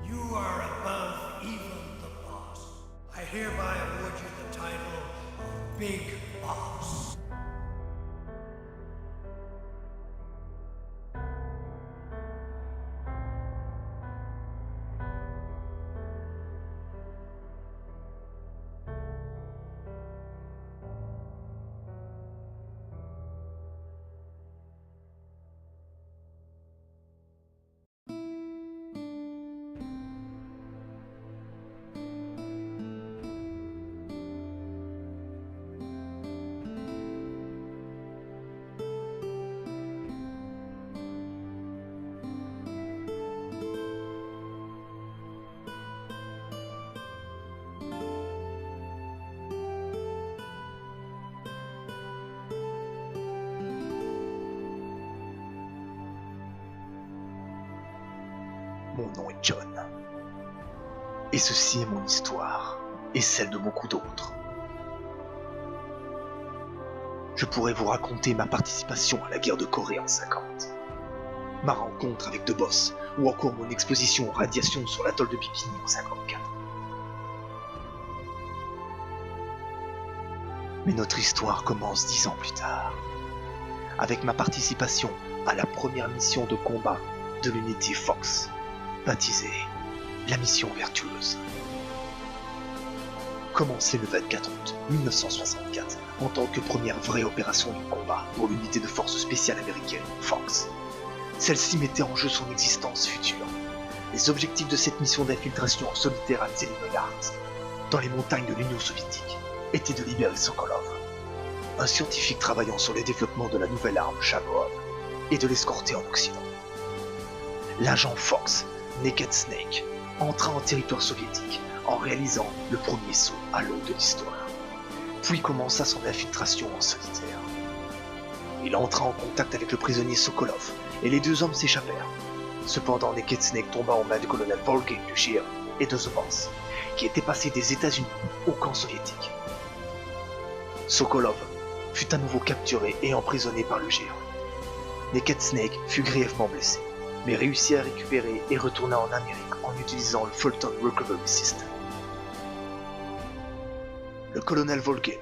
You are above even the boss. I hereby award you the title of Big Boss. Mon nom est John. Et ceci est mon histoire, et celle de beaucoup d'autres. Je pourrais vous raconter ma participation à la guerre de Corée en 50, ma rencontre avec deux boss, ou encore mon exposition aux radiations sur l'atoll de Bikini en 54. Mais notre histoire commence 10 ans plus tard, avec ma participation à la première mission de combat de l'unité Fox, baptisée la Mission Vertueuse. Commencée le 24 août 1964 en tant que première vraie opération de combat pour l'unité de forces spéciales américaine Fox. Celle-ci mettait en jeu son existence future. Les objectifs de cette mission d'infiltration en solitaire à Tselinoyarsk, dans les montagnes de l'Union soviétique, étaient de libérer Sokolov, un scientifique travaillant sur le développement de la nouvelle arme Shagohod, et de l'escorter en Occident. L'agent Fox, Naked Snake, entra en territoire soviétique en réalisant le premier saut à l'eau de l'histoire, puis commença son infiltration en solitaire. Il entra en contact avec le prisonnier Sokolov et les deux hommes s'échappèrent. Cependant, Naked Snake tomba en main du colonel Volgin du GRU et de The Boss, qui était passé des États-Unis au camp soviétique. Sokolov fut à nouveau capturé et emprisonné par le GRU. Naked Snake fut grièvement blessé, mais réussit à récupérer et retourna en Amérique en utilisant le Fulton Recovery System. Le colonel Volgin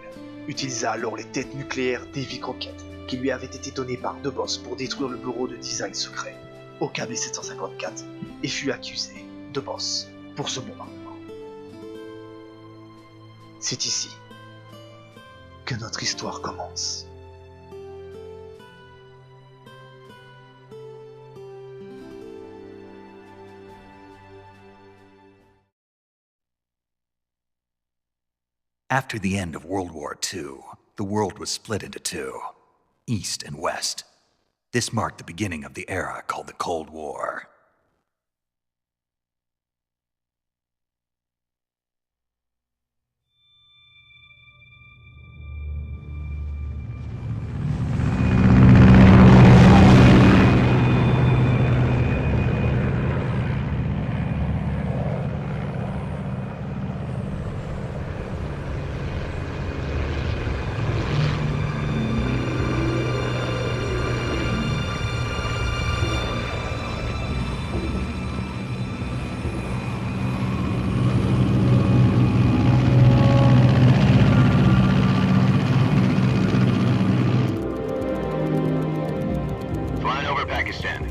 utilisa alors les têtes nucléaires Davy Crockett qui lui avaient été données par deux boss pour détruire le bureau de design secret au KB 754 et fut accusé de boss pour ce bombardement. C'est ici que notre histoire commence. After the end of World War II, the world was split into two, East and West. This marked the beginning of the era called the Cold War.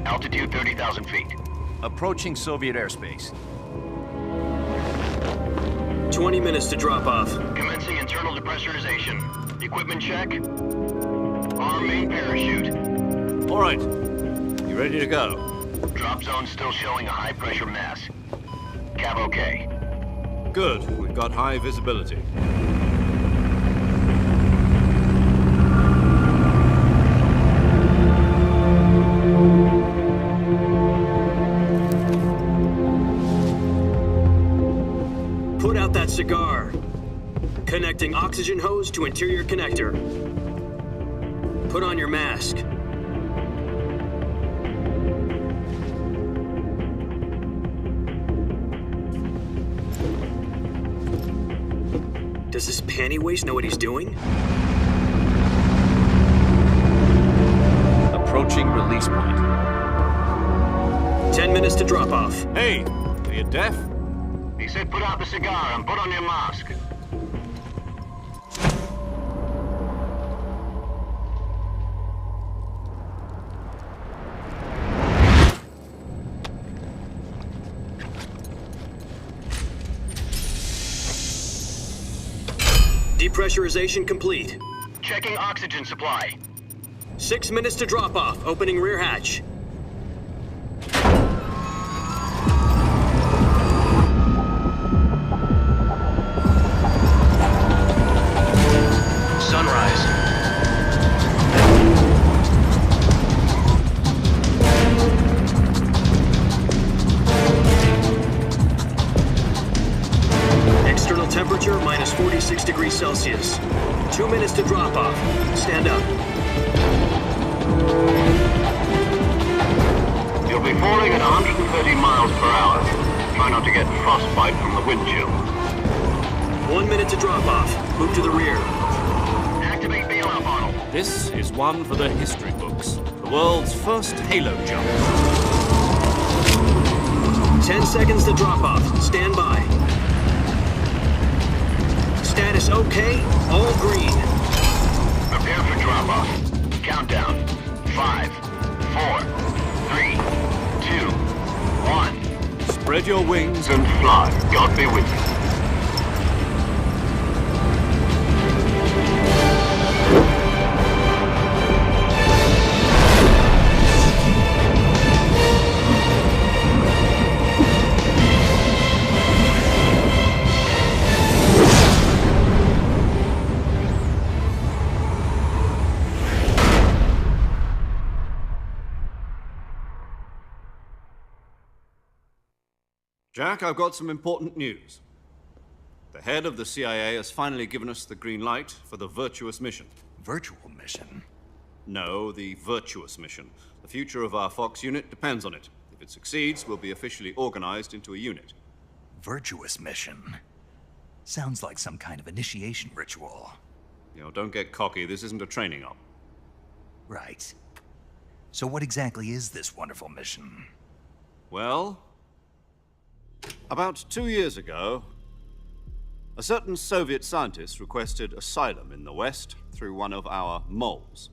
Altitude 30,000 feet. Approaching Soviet airspace. 20 minutes to drop off. Commencing internal depressurization. Equipment check. Arm main parachute. All right. You ready to go? Drop zone still showing a high pressure mass. Cav okay. Good. We've got high visibility. Put out that cigar. Connecting oxygen hose to interior connector. Put on your mask. Does this panty waste know what he's doing? Approaching release point. 10 minutes to drop off. Hey! you deaf? He said put out the cigar and put on your mask. Depressurization complete. Checking oxygen supply. 6 minutes to drop off. Opening rear hatch. Sunrise. External temperature minus 46 degrees Celsius. 2 minutes to drop off. Stand up. You'll be falling at 130 miles per hour. Try not to get frostbite from the wind chill. 1 minute to drop off. Move to the rear. Activate bailout model. This is one for the history books. The world's first halo jump. 10 seconds to drop off. Stand by. Status okay. All green. Prepare for drop-off. Countdown. 5, 4, 3, 2, 1. Spread your wings And fly. God be with you. Jack, I've got some important news. The head of the CIA has finally given us the green light for the Virtuous mission. Virtual mission? No, the Virtuous mission. The future of our Fox unit depends on it. If it succeeds, we'll be officially organized into a unit. Virtuous mission? Sounds like some kind of initiation ritual. You know, don't get cocky. This isn't a training op. Right. So what exactly is this wonderful mission? Well, about 2 years ago, a certain Soviet scientist requested asylum in the West through one of our moles.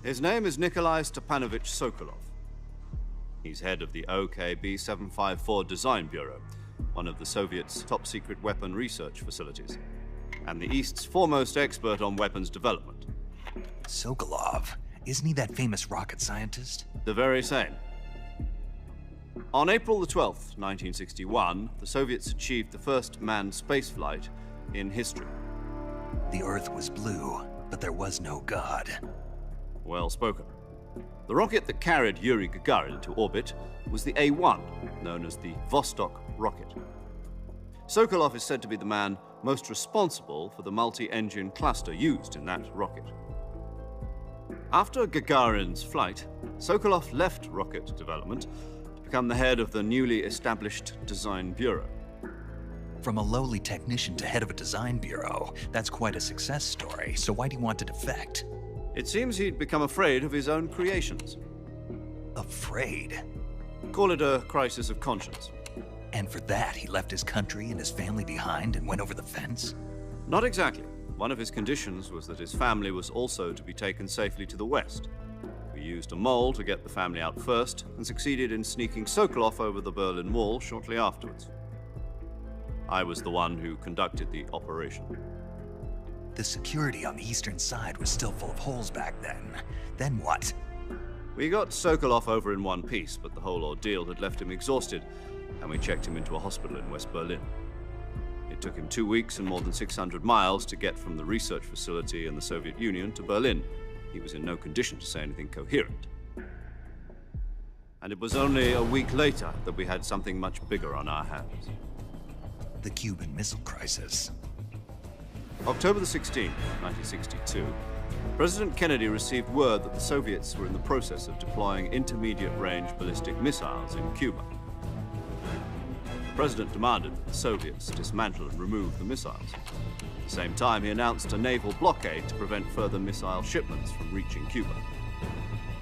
His name is Nikolai Stepanovich Sokolov. He's head of the OKB 754 Design Bureau, one of the Soviets' top-secret weapon research facilities, and the East's foremost expert on weapons development. Sokolov? Isn't he that famous rocket scientist? The very same. On April the 12th, 1961, the Soviets achieved the first manned spaceflight in history. The Earth was blue, but there was no God. Well spoken. The rocket that carried Yuri Gagarin to orbit was the A-1, known as the Vostok rocket. Sokolov is said to be the man most responsible for the multi-engine cluster used in that rocket. After Gagarin's flight, Sokolov left rocket development to become the head of the newly established Design Bureau. From a lowly technician to head of a design bureau, that's quite a success story, so why'd he want to defect? It seems he'd become afraid of his own creations. Afraid? Call it a crisis of conscience. And for that, he left his country and his family behind and went over the fence? Not exactly. One of his conditions was that his family was also to be taken safely to the West. We used a mole to get the family out first and succeeded in sneaking Sokolov over the Berlin Wall shortly afterwards. I was the one who conducted the operation. The security on the eastern side was still full of holes back then. Then what? We got Sokolov over in one piece, but the whole ordeal had left him exhausted, and we checked him into a hospital in West Berlin. It took him 2 weeks and more than 600 miles to get from the research facility in the Soviet Union to Berlin. He was in no condition to say anything coherent. And it was only a week later that we had something much bigger on our hands. The Cuban Missile Crisis. October the 16th, 1962, President Kennedy received word that the Soviets were in the process of deploying intermediate-range ballistic missiles in Cuba. The President demanded that the Soviets dismantle and remove the missiles. At the same time, he announced a naval blockade to prevent further missile shipments from reaching Cuba.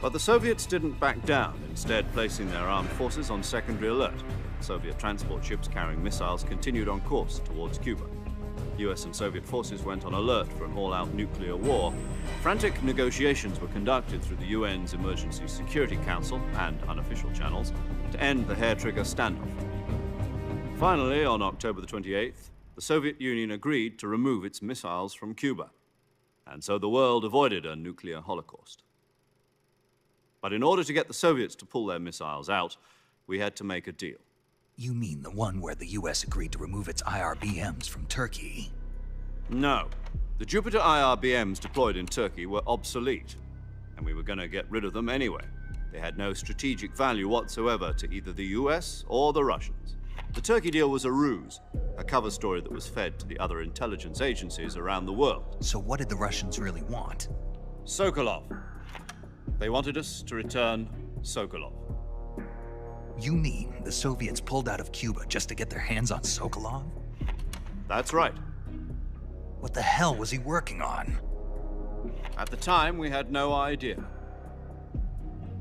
But the Soviets didn't back down, instead placing their armed forces on secondary alert. Soviet transport ships carrying missiles continued on course towards Cuba. US and Soviet forces went on alert for an all-out nuclear war. Frantic negotiations were conducted through the UN's Emergency Security Council and unofficial channels to end the hair-trigger standoff. Finally, on October the 28th, the Soviet Union agreed to remove its missiles from Cuba, and so the world avoided a nuclear holocaust. But in order to get the Soviets to pull their missiles out, we had to make a deal. You mean the one where the US agreed to remove its IRBMs from Turkey? No. The Jupiter IRBMs deployed in Turkey were obsolete, and we were going to get rid of them anyway. They had no strategic value whatsoever to either the US or the Russians. The Turkey deal was a ruse, a cover story that was fed to the other intelligence agencies around the world. So what did the Russians really want? Sokolov. They wanted us to return Sokolov. You mean the Soviets pulled out of Cuba just to get their hands on Sokolov? That's right. What the hell was he working on? At the time, we had no idea.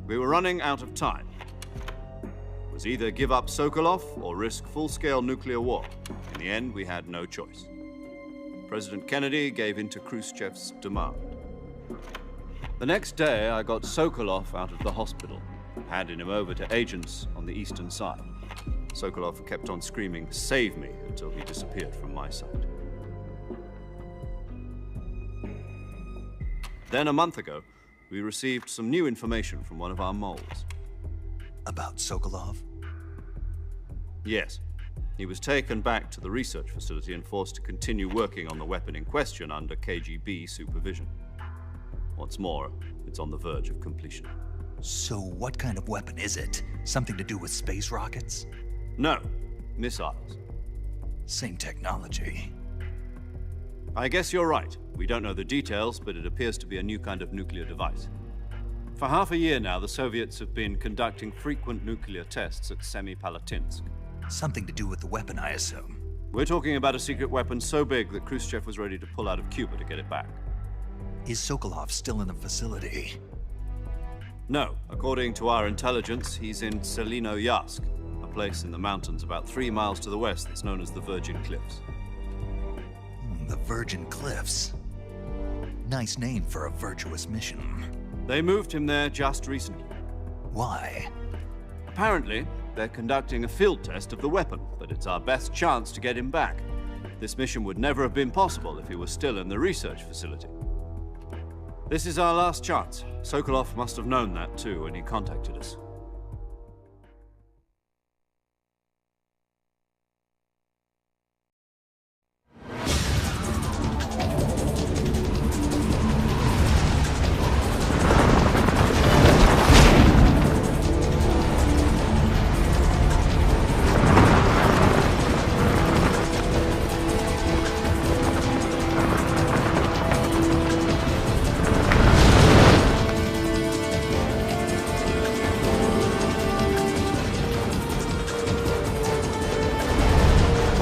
We were running out of time. It was either give up Sokolov or risk full-scale nuclear war. In the end, we had no choice. President Kennedy gave in to Khrushchev's demand. The next day, I got Sokolov out of the hospital, handing him over to agents on the eastern side. Sokolov kept on screaming, "Save me," until he disappeared from my sight. Then, a month ago, we received some new information from one of our moles. About Sokolov? Yes. He was taken back to the research facility and forced to continue working on the weapon in question under KGB supervision. What's more, it's on the verge of completion. So what kind of weapon is it? Something to do with space rockets? No, missiles. Same technology. I guess you're right. We don't know the details, but it appears to be a new kind of nuclear device. For half a year now, the Soviets have been conducting frequent nuclear tests at Semipalatinsk. Something to do with the weapon, I assume. We're talking about a secret weapon so big that Khrushchev was ready to pull out of Cuba to get it back. Is Sokolov still in the facility? No. According to our intelligence, he's in Tselinoyarsk, a place in the mountains about 3 miles to the west that's known as the Virgin Cliffs. The Virgin Cliffs. Nice name for a virtuous mission. They moved him there just recently. Why? Apparently, they're conducting a field test of the weapon, but it's our best chance to get him back. This mission would never have been possible if he was still in the research facility. This is our last chance. Sokolov must have known that too when he contacted us.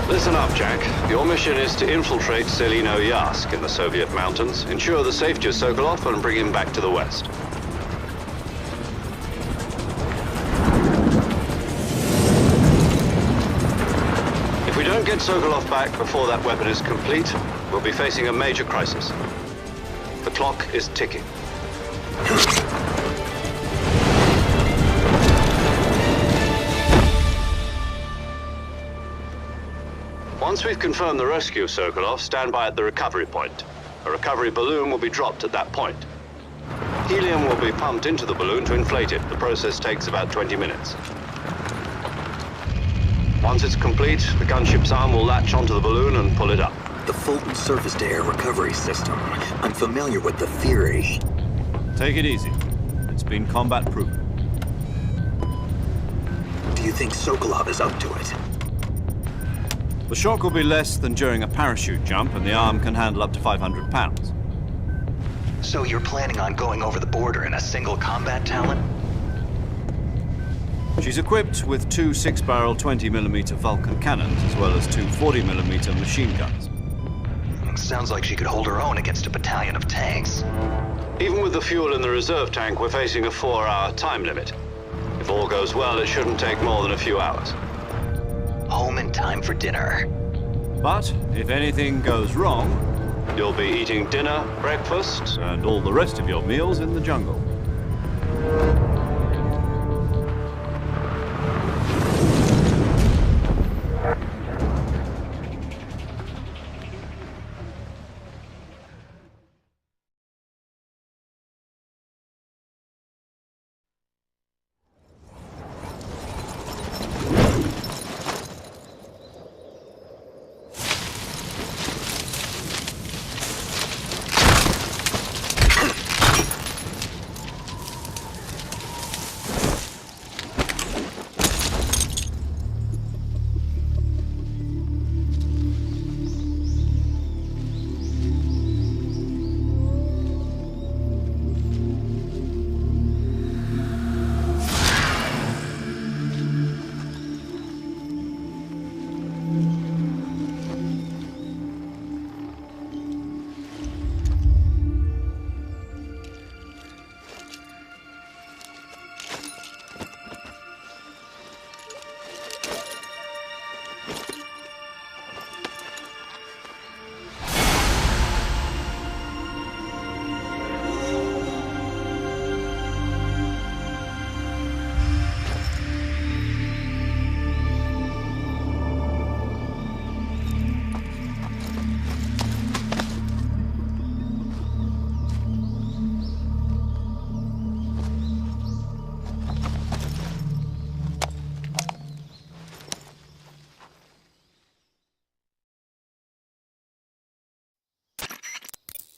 Listen up, Jack. Your mission is to infiltrate Tselinoyarsk in the Soviet mountains, ensure the safety of Sokolov, and bring him back to the West. If we don't get Sokolov back before that weapon is complete, we'll be facing a major crisis. The clock is ticking. Once we've confirmed the rescue of Sokolov, stand by at the recovery point. A recovery balloon will be dropped at that point. Helium will be pumped into the balloon to inflate it. The process takes about 20 minutes. Once it's complete, the gunship's arm will latch onto the balloon and pull it up. The Fulton surface-to-air recovery system. I'm familiar with the theory. Take it easy. It's been combat-proven. Do you think Sokolov is up to it? The shock will be less than during a parachute jump, and the arm can handle up to 500 pounds. So you're planning on going over the border in a single combat Talon? She's equipped with 2 6-barrel 20mm Vulcan cannons, as well as 2 40mm machine guns. Sounds like she could hold her own against a battalion of tanks. Even with the fuel in the reserve tank, we're facing a 4-hour time limit. If all goes well, it shouldn't take more than a few hours. Home in time for dinner. But if anything goes wrong, you'll be eating dinner, breakfast, and all the rest of your meals in the jungle.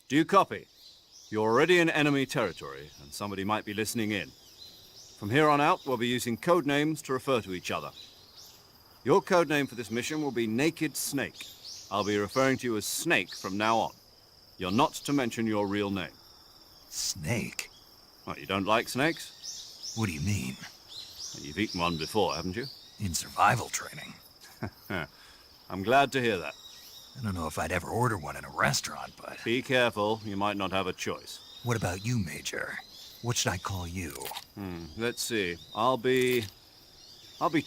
Do you copy? You're already in enemy territory, and somebody might be listening in. From here on out, we'll be using code names to refer to each other. Your code name for this mission will be Naked Snake. I'll be referring to you as Snake from now on. You're not to mention your real name. Snake? What, you don't like snakes? What do you mean? You've eaten one before, haven't you? In survival training. I'm glad to hear that. I don't know if I'd ever order one in a restaurant, but... Be careful, you might not have a choice. What about you, Major? What should I call you? Let's see. I'll be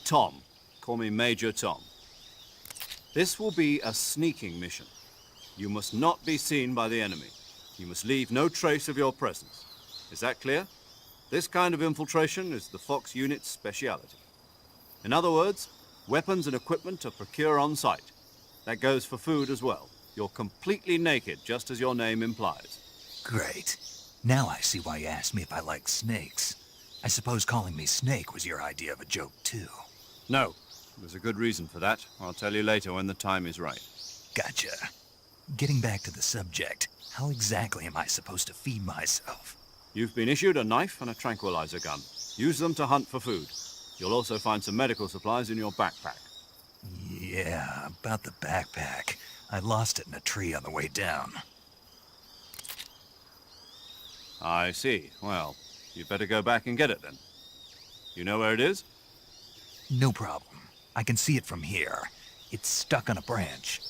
Tom. Call me Major Tom. This will be a sneaking mission. You must not be seen by the enemy. You must leave no trace of your presence. Is that clear? This kind of infiltration is the Fox unit's speciality. In other words, weapons and equipment are procured on site. That goes for food as well. You're completely naked, just as your name implies. Great. Now I see why you asked me if I like snakes. I suppose calling me Snake was your idea of a joke, too. No. There's a good reason for that. I'll tell you later when the time is right. Gotcha. Getting back to the subject, how exactly am I supposed to feed myself? You've been issued a knife and a tranquilizer gun. Use them to hunt for food. You'll also find some medical supplies in your backpack. Yeah, about the backpack. I lost it in a tree on the way down. I see. Well, you'd better go back and get it then. You know where it is? No problem. I can see it from here. It's stuck on a branch.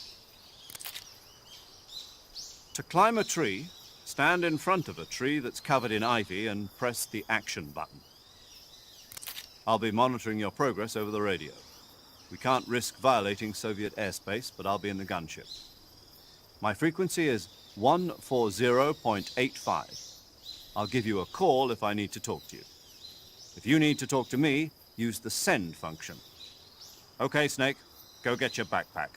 To climb a tree, stand in front of a tree that's covered in ivy and press the action button. I'll be monitoring your progress over the radio. We can't risk violating Soviet airspace, but I'll be in the gunship. My frequency is 140.85. I'll give you a call if I need to talk to you. If you need to talk to me, use the send function. Okay, Snake, go get your backpack.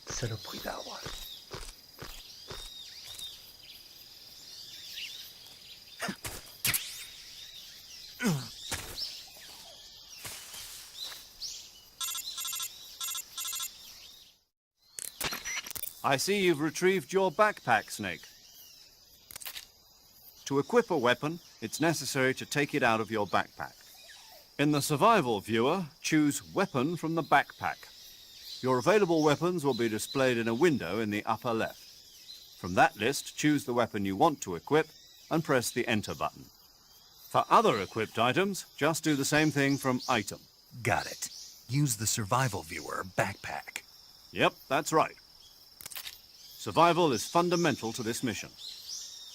Saloperie d'arbre. I see you've retrieved your backpack, Snake. To equip a weapon, it's necessary to take it out of your backpack. In the survival viewer, choose Weapon from the backpack. Your available weapons will be displayed in a window in the upper left. From that list, choose the weapon you want to equip and press the Enter button. For other equipped items, just do the same thing from Item. Got it. Use the survival viewer backpack. Yep, that's right. Survival is fundamental to this mission.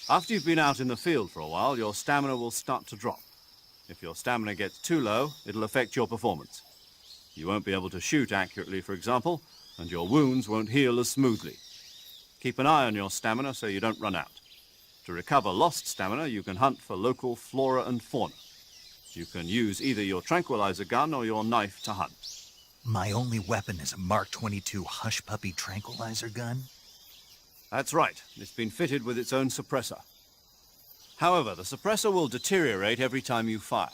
After you've been out in the field for a while, your stamina will start to drop. If your stamina gets too low, it'll affect your performance. You won't be able to shoot accurately, for example, and your wounds won't heal as smoothly. Keep an eye on your stamina so you don't run out. To recover lost stamina, you can hunt for local flora and fauna. You can use either your tranquilizer gun or your knife to hunt. My only weapon is a Mark 22 Hush Puppy tranquilizer gun? That's right. It's been fitted with its own suppressor. However, the suppressor will deteriorate every time you fire.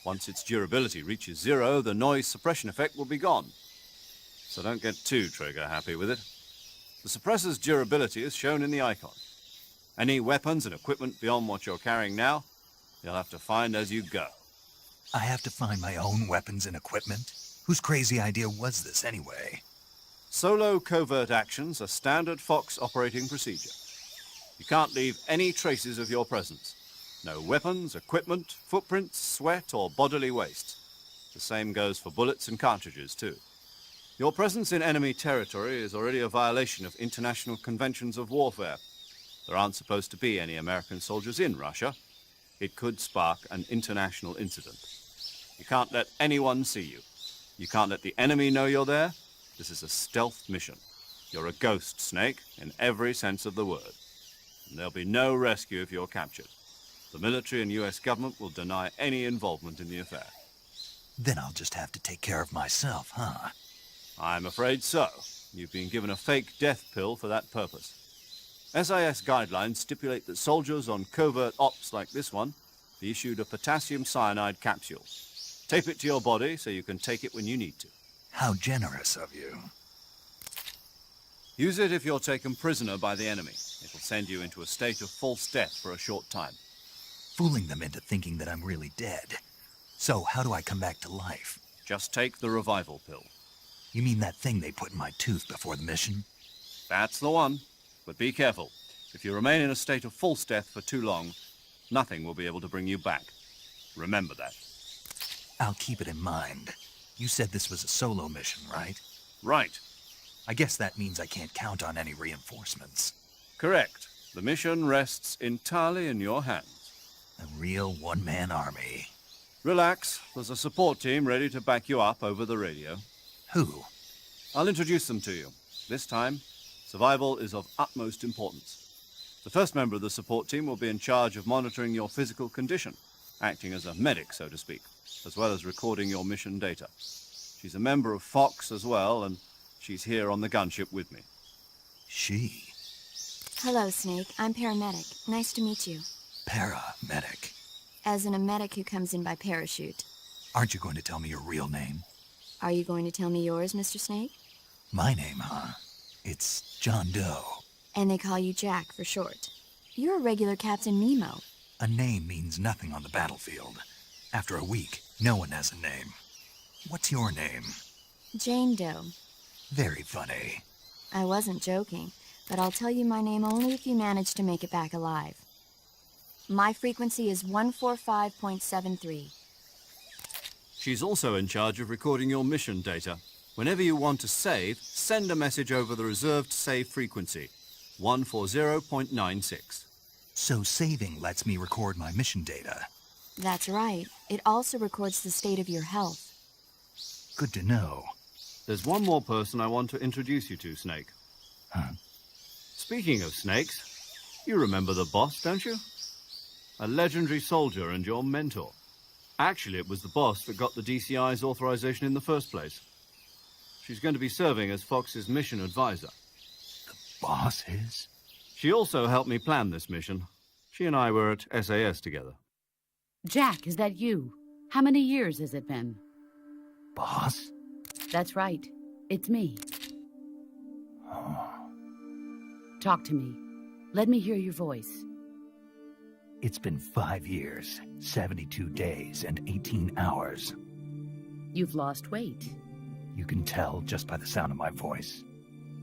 Once its durability reaches 0, the noise suppression effect will be gone. So don't get too trigger-happy with it. The suppressor's durability is shown in the icon. Any weapons and equipment beyond what you're carrying now, you'll have to find as you go. I have to find my own weapons and equipment? Whose crazy idea was this anyway? Solo covert actions are standard Fox operating procedure. You can't leave any traces of your presence. No weapons, equipment, footprints, sweat, or bodily waste. The same goes for bullets and cartridges, too. Your presence in enemy territory is already a violation of international conventions of warfare. There aren't supposed to be any American soldiers in Russia. It could spark an international incident. You can't let anyone see you. You can't let the enemy know you're there. This is a stealth mission. You're a ghost, Snake, in every sense of the word. And there'll be no rescue if you're captured. The military and US government will deny any involvement in the affair. Then I'll just have to take care of myself, huh? I'm afraid so. You've been given a fake death pill for that purpose. SIS guidelines stipulate that soldiers on covert ops like this one be issued a potassium cyanide capsule. Tape it to your body so you can take it when you need to. How generous of you. Use it if you're taken prisoner by the enemy. It'll send you into a state of false death for a short time. Fooling them into thinking that I'm really dead. So how do I come back to life? Just take the revival pill. You mean that thing they put in my tooth before the mission? That's the one. But be careful. If you remain in a state of false death for too long, nothing will be able to bring you back. Remember that. I'll keep it in mind. You said this was a solo mission, right? Right. I guess that means I can't count on any reinforcements. Correct. The mission rests entirely in your hands. A real one-man army. Relax. There's a support team ready to back you up over the radio. Who? I'll introduce them to you. This time, survival is of utmost importance. The first member of the support team will be in charge of monitoring your physical condition, acting as a medic, so to speak, as well as recording your mission data. She's a member of Fox as well, and she's here on the gunship with me. She? Hello, Snake. I'm paramedic. Nice to meet you. Paramedic. As in a medic who comes in by parachute. Aren't you going to tell me your real name? Are you going to tell me yours, Mr. Snake? My name, huh? It's John Doe. And they call you Jack for short. You're a regular Captain Nemo. A name means nothing on the battlefield. After a week, no one has a name. What's your name? Jane Doe. Very funny. I wasn't joking, but I'll tell you my name only if you manage to make it back alive. My frequency is 145.73. She's also in charge of recording your mission data. Whenever you want to save, send a message over the reserved save frequency, 140.96. So saving lets me record my mission data. That's right. It also records the state of your health. Good to know. There's one more person I want to introduce you to, Snake. Huh? Speaking of snakes, you remember the boss, don't you? A legendary soldier and your mentor. Actually, it was the boss that got the DCI's authorization in the first place. She's going to be serving as Fox's mission advisor. The boss is? She also helped me plan this mission. She and I were at SAS together. Jack, is that you? How many years has it been? Boss? That's right. It's me. Oh. Talk to me. Let me hear your voice. It's been 5 years, 72 days, and 18 hours. You've lost weight. You can tell just by the sound of my voice.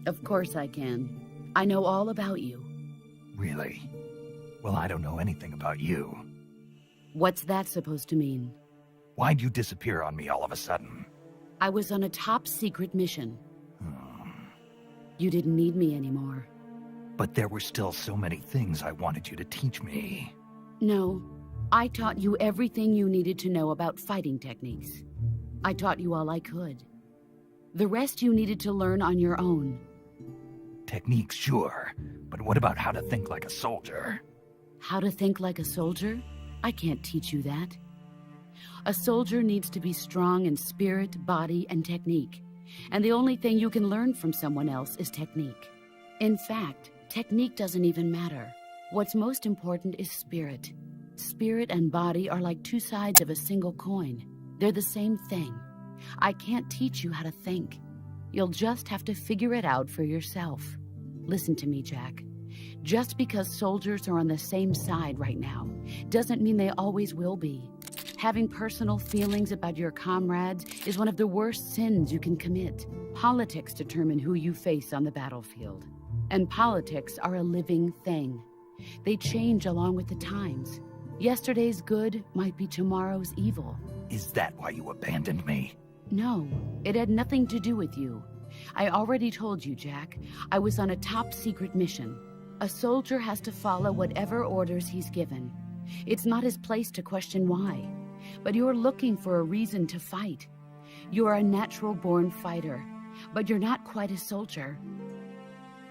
Of course I can. I know all about you. Really? Well, I don't know anything about you. What's that supposed to mean? Why'd you disappear on me all of a sudden? I was on a top-secret mission. You didn't need me anymore. But there were still so many things I wanted you to teach me. No, I taught you everything you needed to know about fighting techniques. I taught you all I could. The rest you needed to learn on your own. Techniques, sure. But what about how to think like a soldier? How to think like a soldier? I can't teach you that. A soldier needs to be strong in spirit, body, and technique. And the only thing you can learn from someone else is technique. In fact, technique doesn't even matter. What's most important is spirit. Spirit and body are like two sides of a single coin. They're the same thing. I can't teach you how to think. You'll just have to figure it out for yourself. Listen to me, Jack. Just because soldiers are on the same side right now doesn't mean they always will be. Having personal feelings about your comrades is one of the worst sins you can commit. Politics determine who you face on the battlefield. And politics are a living thing. They change along with the times. Yesterday's good might be tomorrow's evil. Is that why you abandoned me? No, it had nothing to do with you. I already told you, Jack. I was on a top-secret mission. A soldier has to follow whatever orders he's given. It's not his place to question why. But you're looking for a reason to fight. You're a natural-born fighter, but you're not quite a soldier.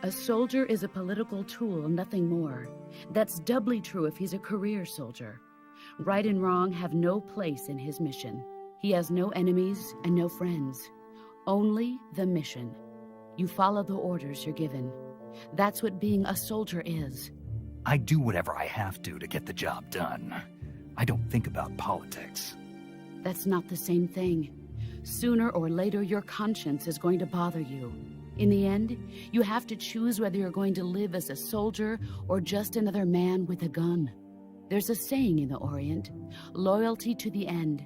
A soldier is a political tool, nothing more. That's doubly true if he's a career soldier. Right and wrong have no place in his mission. He has no enemies and no friends. Only the mission. You follow the orders you're given. That's what being a soldier is. I do whatever I have to get the job done. I don't think about politics. That's not the same thing. Sooner or later, your conscience is going to bother you. In the end, you have to choose whether you're going to live as a soldier or just another man with a gun. There's a saying in the Orient, loyalty to the end.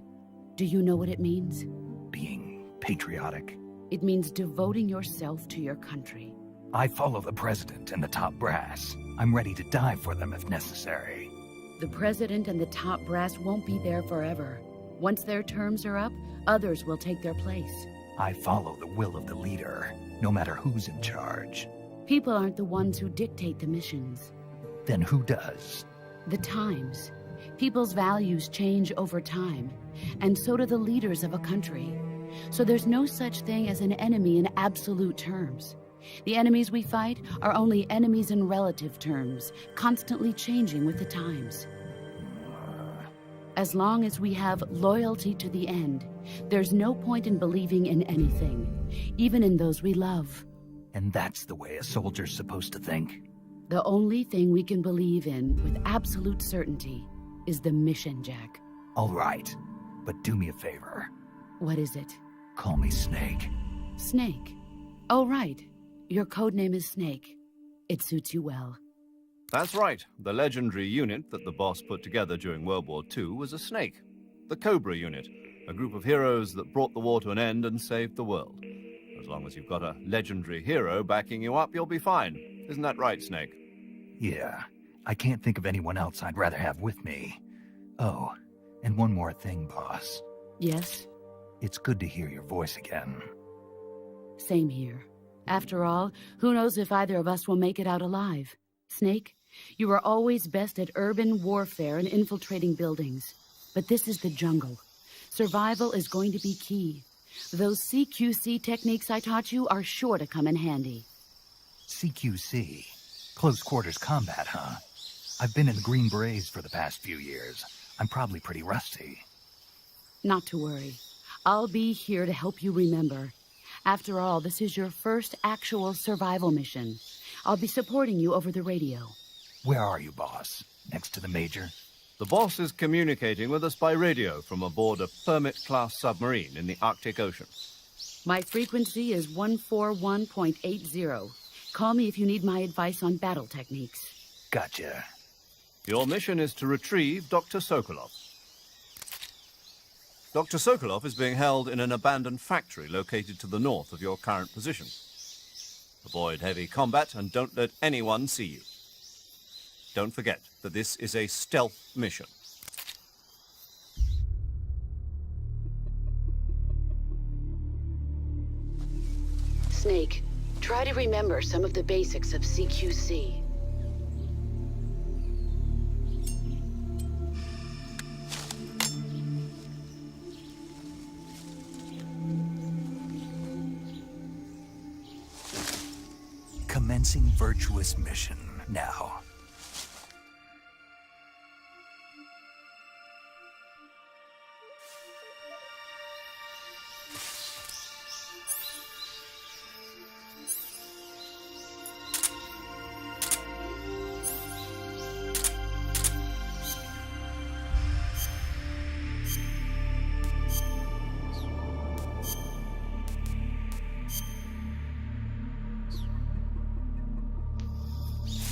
Do you know what it means? Being patriotic. It means devoting yourself to your country. I follow the president and the top brass. I'm ready to die for them if necessary. The president and the top brass won't be there forever. Once their terms are up, others will take their place. I follow the will of the leader, no matter who's in charge. People aren't the ones who dictate the missions. Then who does? The times. People's values change over time, and so do the leaders of a country. So there's no such thing as an enemy in absolute terms. The enemies we fight are only enemies in relative terms, constantly changing with the times. As long as we have loyalty to the end, there's no point in believing in anything, even in those we love. And that's the way a soldier's supposed to think? The only thing we can believe in with absolute certainty is the mission, Jack. All right, but do me a favor. What is it? Call me Snake. Snake? Oh, right. Your codename is Snake. It suits you well. That's right. The legendary unit that the boss put together during World War II was a snake. The Cobra unit, a group of heroes that brought the war to an end and saved the world. As long as you've got a legendary hero backing you up, you'll be fine. Isn't that right, Snake? Yeah. I can't think of anyone else I'd rather have with me. Oh, and one more thing, boss. Yes? It's good to hear your voice again. Same here. After all, who knows if either of us will make it out alive? Snake, you are always best at urban warfare and infiltrating buildings. But this is the jungle. Survival is going to be key. Those CQC techniques I taught you are sure to come in handy. CQC? Close quarters combat, huh? I've been in the Green Berets for the past few years. I'm probably pretty rusty. Not to worry. I'll be here to help you remember. After all, this is your first actual survival mission. I'll be supporting you over the radio. Where are you, boss? Next to the Major? The boss is communicating with us by radio from aboard a Permit-class submarine in the Arctic Ocean. My frequency is 141.80. Call me if you need my advice on battle techniques. Gotcha. Your mission is to retrieve Dr. Sokolov. Dr. Sokolov is being held in an abandoned factory located to the north of your current position. Avoid heavy combat and don't let anyone see you. Don't forget that this is a stealth mission. Snake, try to remember some of the basics of CQC. Commencing virtuous mission now.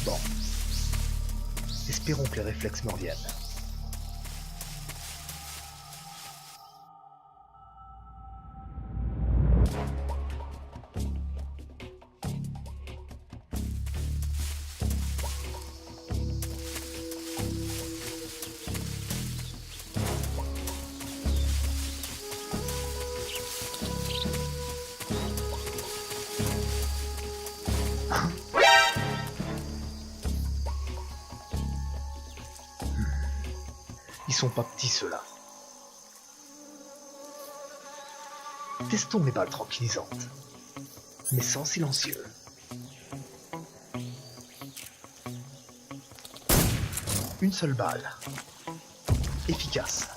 Bon. Espérons que les réflexes me reviennent. Ils sont pas petits ceux-là. Testons mes balles tranquillisantes, mais sans silencieux. Une seule balle. Efficace.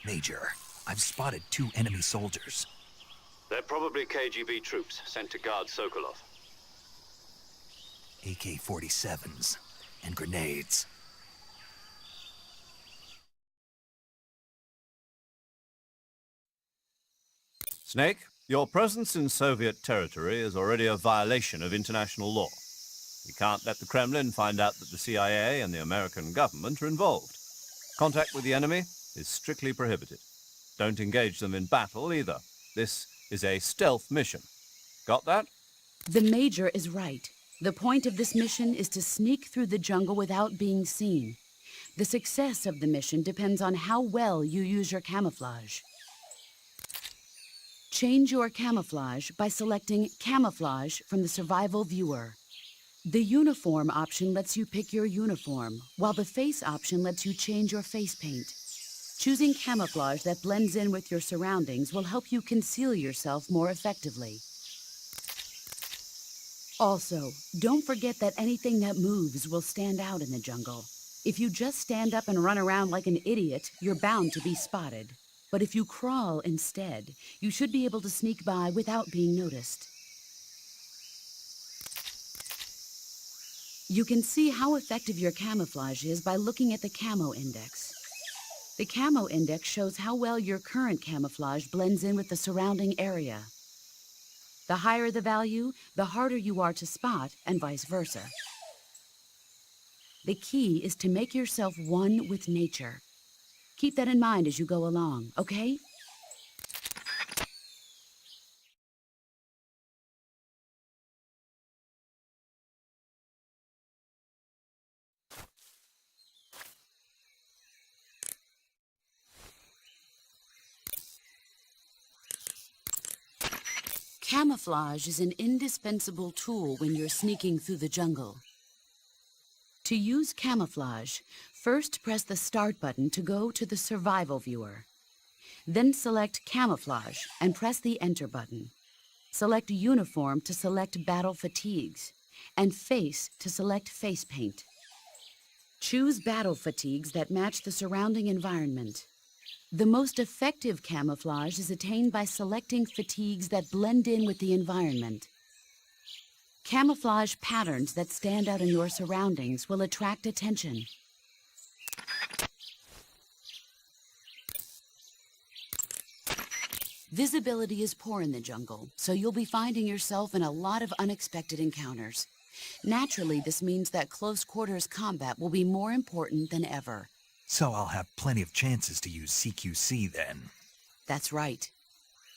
Major, I've spotted 2 enemy soldiers. They're probably KGB troops sent to guard Sokolov. AK-47s and grenades. Snake, your presence in Soviet territory is already a violation of international law. We can't let the Kremlin find out that the CIA and the American government are involved. Contact with the enemy is strictly prohibited. Don't engage them in battle either. This is a stealth mission. Got that? The Major is right. The point of this mission is to sneak through the jungle without being seen. The success of the mission depends on how well you use your camouflage. Change your camouflage by selecting Camouflage from the Survival Viewer. The Uniform option lets you pick your uniform, while the Face option lets you change your face paint. Choosing camouflage that blends in with your surroundings will help you conceal yourself more effectively. Also, don't forget that anything that moves will stand out in the jungle. If you just stand up and run around like an idiot, you're bound to be spotted. But if you crawl instead, you should be able to sneak by without being noticed. You can see how effective your camouflage is by looking at the Camo Index. The Camo Index shows how well your current camouflage blends in with the surrounding area. The higher the value, the harder you are to spot, and vice versa. The key is to make yourself one with nature. Keep that in mind as you go along, okay? Camouflage is an indispensable tool when you're sneaking through the jungle. To use camouflage, first press the Start button to go to the Survival viewer. Then select Camouflage and press the Enter button. Select Uniform to select Battle Fatigues, and Face to select Face Paint. Choose battle fatigues that match the surrounding environment. The most effective camouflage is attained by selecting fatigues that blend in with the environment. Camouflage patterns that stand out in your surroundings will attract attention. Visibility is poor in the jungle, so you'll be finding yourself in a lot of unexpected encounters. Naturally, this means that close quarters combat will be more important than ever. So I'll have plenty of chances to use CQC then. That's right.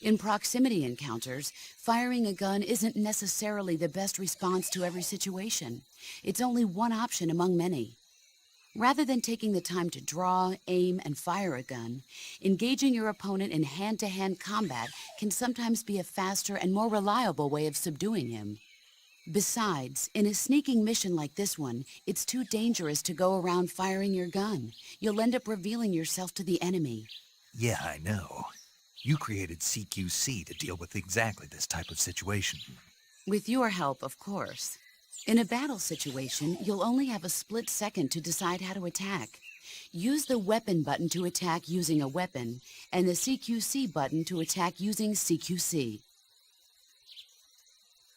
In proximity encounters, firing a gun isn't necessarily the best response to every situation. It's only one option among many. Rather than taking the time to draw, aim, and fire a gun, engaging your opponent in hand-to-hand combat can sometimes be a faster and more reliable way of subduing him. Besides, in a sneaking mission like this one, it's too dangerous to go around firing your gun. You'll end up revealing yourself to the enemy. Yeah, I know. You created CQC to deal with exactly this type of situation. With your help, of course. In a battle situation, you'll only have a split second to decide how to attack. Use the Weapon button to attack using a weapon, and the CQC button to attack using CQC.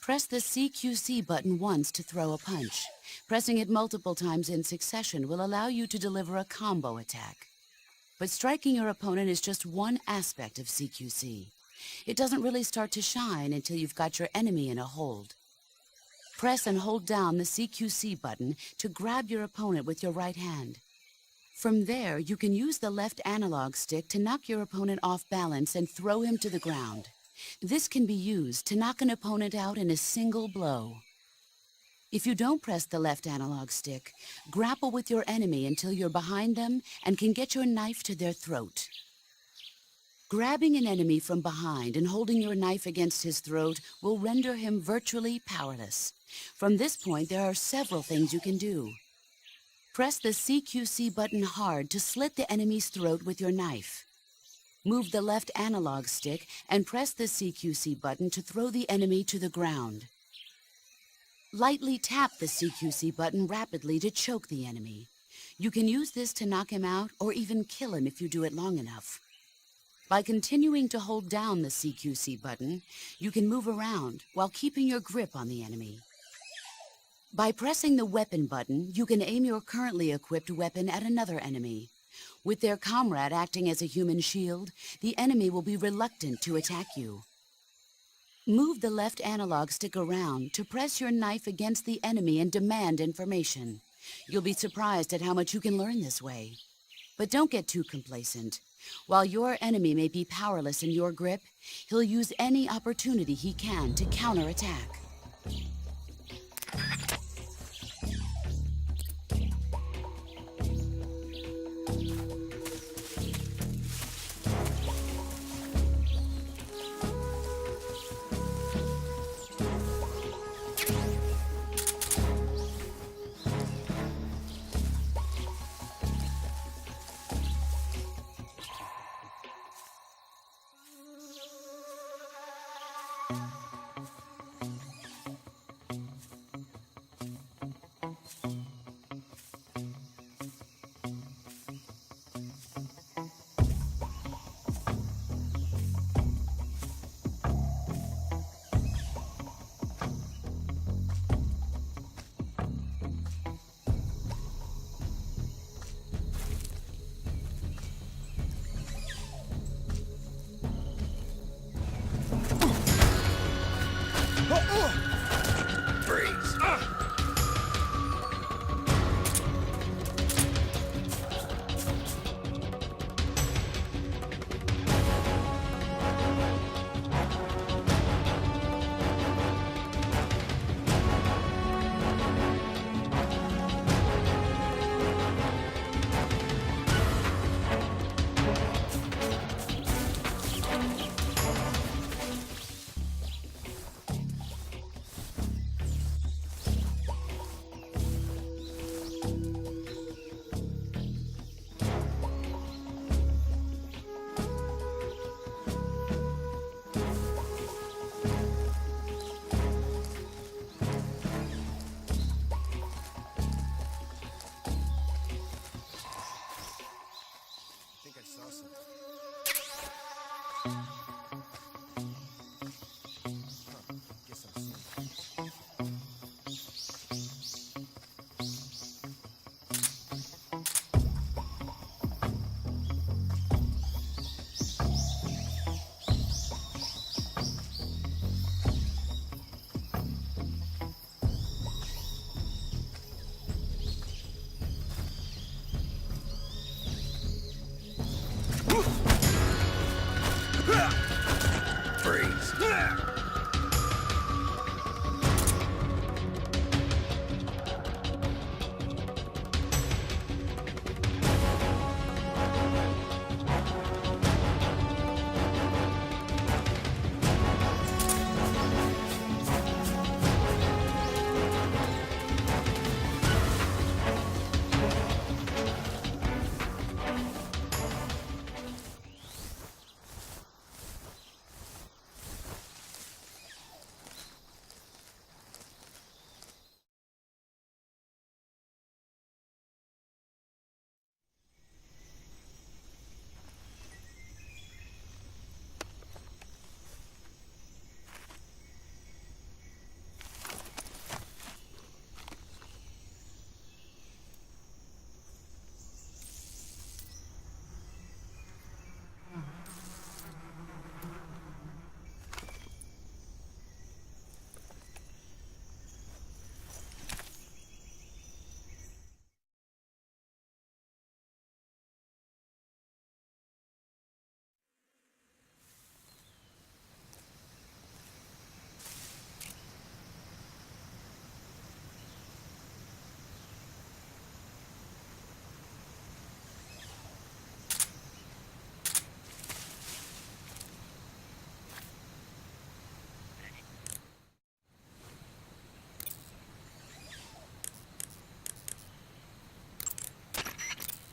Press the CQC button once to throw a punch. Pressing it multiple times in succession will allow you to deliver a combo attack. But striking your opponent is just one aspect of CQC. It doesn't really start to shine until you've got your enemy in a hold. Press and hold down the CQC button to grab your opponent with your right hand. From there, you can use the left analog stick to knock your opponent off balance and throw him to the ground. This can be used to knock an opponent out in a single blow. If you don't press the left analog stick, grapple with your enemy until you're behind them and can get your knife to their throat. Grabbing an enemy from behind and holding your knife against his throat will render him virtually powerless. From this point, there are several things you can do. Press the CQC button hard to slit the enemy's throat with your knife. Move the left analog stick and press the CQC button to throw the enemy to the ground. Lightly tap the CQC button rapidly to choke the enemy. You can use this to knock him out or even kill him if you do it long enough. By continuing to hold down the CQC button, you can move around while keeping your grip on the enemy. By pressing the Weapon button, you can aim your currently equipped weapon at another enemy. With their comrade acting as a human shield, the enemy will be reluctant to attack you. Move the left analog stick around to press your knife against the enemy and demand information. You'll be surprised at how much you can learn this way. But don't get too complacent. While your enemy may be powerless in your grip, he'll use any opportunity he can to counterattack.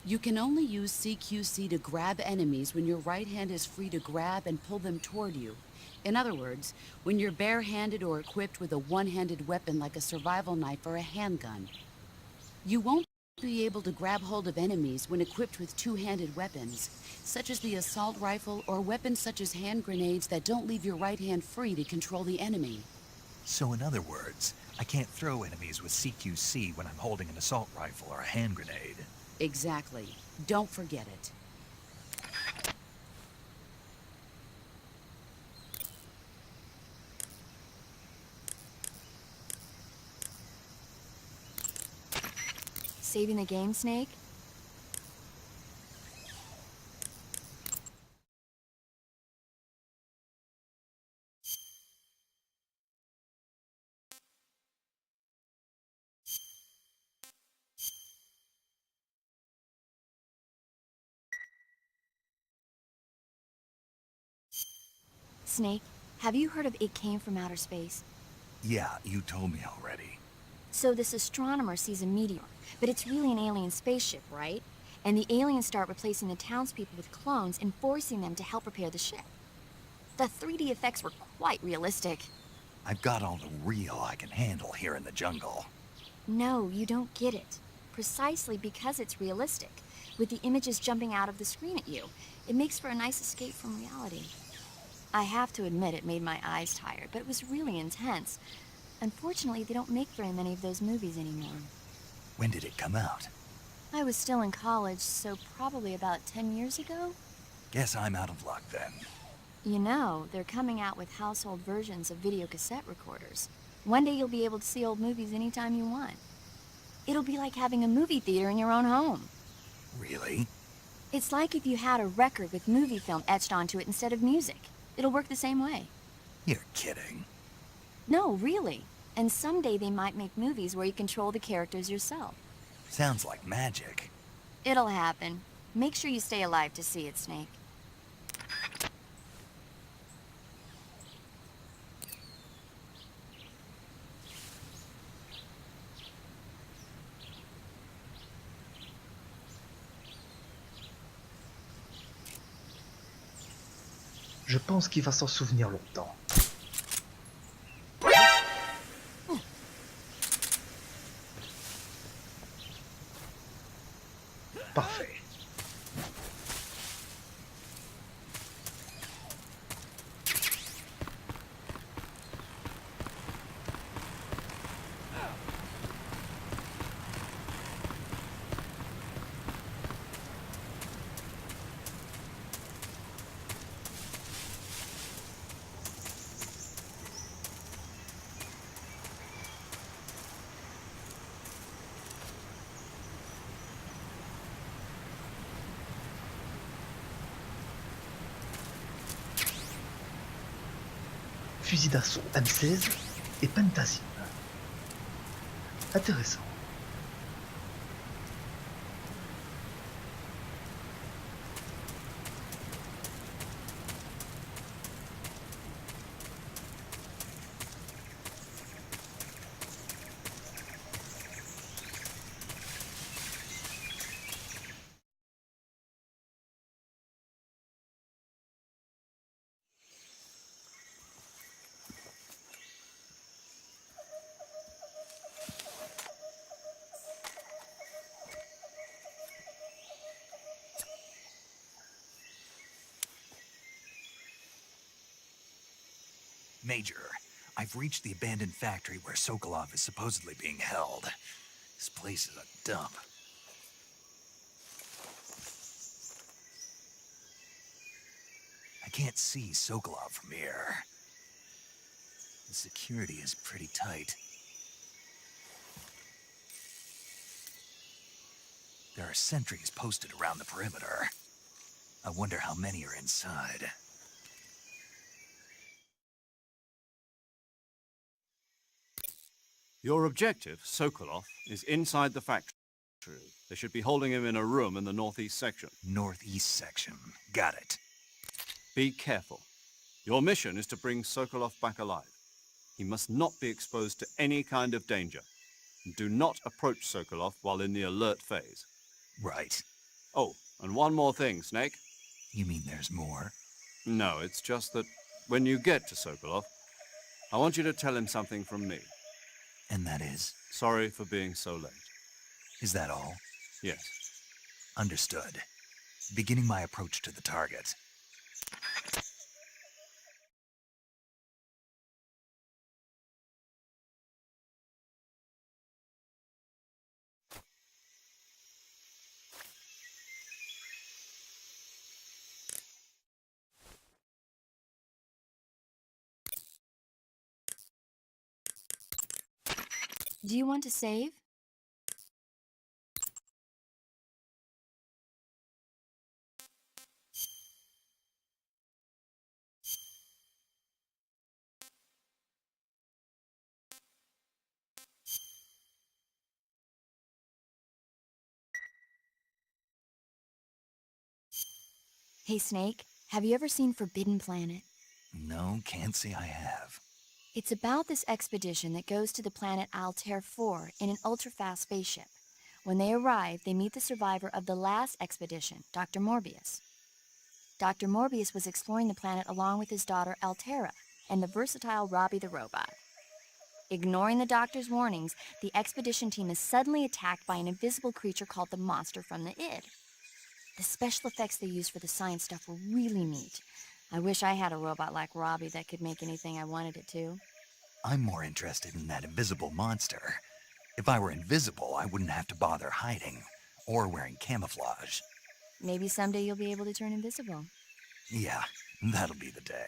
You can only use CQC to grab enemies when your right hand is free to grab and pull them toward you. In other words, when you're barehanded or equipped with a one-handed weapon like a survival knife or a handgun. You won't be able to grab hold of enemies when equipped with two-handed weapons, such as the assault rifle or weapons such as hand grenades that don't leave your right hand free to control the enemy. So in other words, I can't throw enemies with CQC when I'm holding an assault rifle or a hand grenade. Exactly. Don't forget it. Saving the game, Snake? Snake, have you heard of It Came from Outer Space? Yeah, you told me already. So this astronomer sees a meteor, but it's really an alien spaceship, right? And the aliens start replacing the townspeople with clones and forcing them to help repair the ship. The 3D effects were quite realistic. I've got all the real I can handle here in the jungle. No, you don't get it. Precisely because it's realistic, with the images jumping out of the screen at you. It makes for a nice escape from reality. I have to admit it made my eyes tired, but it was really intense. Unfortunately, they don't make very many of those movies anymore. When did it come out? I was still in college, so probably about 10 years ago? Guess I'm out of luck then. You know, they're coming out with household versions of video cassette recorders. One day you'll be able to see old movies anytime you want. It'll be like having a movie theater in your own home. Really? It's like if you had a record with movie film etched onto it instead of music. It'll work the same way. You're kidding. No, really. And someday they might make movies where you control the characters yourself. Sounds like magic. It'll happen. Make sure you stay alive to see it, Snake. Je pense qu'il va s'en souvenir longtemps. Parfait. fusil d'assaut M16 et pentazine. Intéressant. Major, I've reached the abandoned factory where Sokolov is supposedly being held. This place is a dump. I can't see Sokolov from here. The security is pretty tight. There are sentries posted around the perimeter. I wonder how many are inside. Your objective, Sokolov, is inside the factory. They should be holding him in a room in the northeast section. Northeast section. Got it. Be careful. Your mission is to bring Sokolov back alive. He must not be exposed to any kind of danger. Do not approach Sokolov while in the alert phase. Right. Oh, and one more thing, Snake. You mean there's more? No, it's just that when you get to Sokolov, I want you to tell him something from me. And that is? Sorry for being so late. Is that all? Yes. Understood. Beginning my approach to the target. Do you want to save? Hey, Snake, have you ever seen Forbidden Planet? No, can't say I have. It's about this expedition that goes to the planet Altair 4 in an ultra-fast spaceship. When they arrive, they meet the survivor of the last expedition, Dr. Morbius. Dr. Morbius was exploring the planet along with his daughter Altera and the versatile Robbie the robot. Ignoring the doctor's warnings, the expedition team is suddenly attacked by an invisible creature called the Monster from the Id. The special effects they used for the science stuff were really neat. I wish I had a robot like Robbie that could make anything I wanted it to. I'm more interested in that invisible monster. If I were invisible, I wouldn't have to bother hiding or wearing camouflage. Maybe someday you'll be able to turn invisible. Yeah, that'll be the day.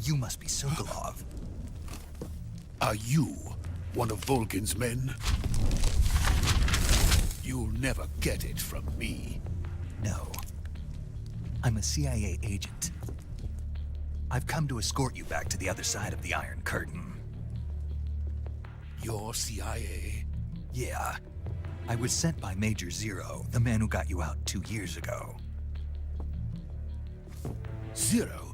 You must be Sokolov. Are you one of Volgin's men? You'll never get it from me. No. I'm a CIA agent. I've come to escort you back to the other side of the Iron Curtain. You're CIA? Yeah. I was sent by Major Zero, the man who got you out 2 years ago. Zero?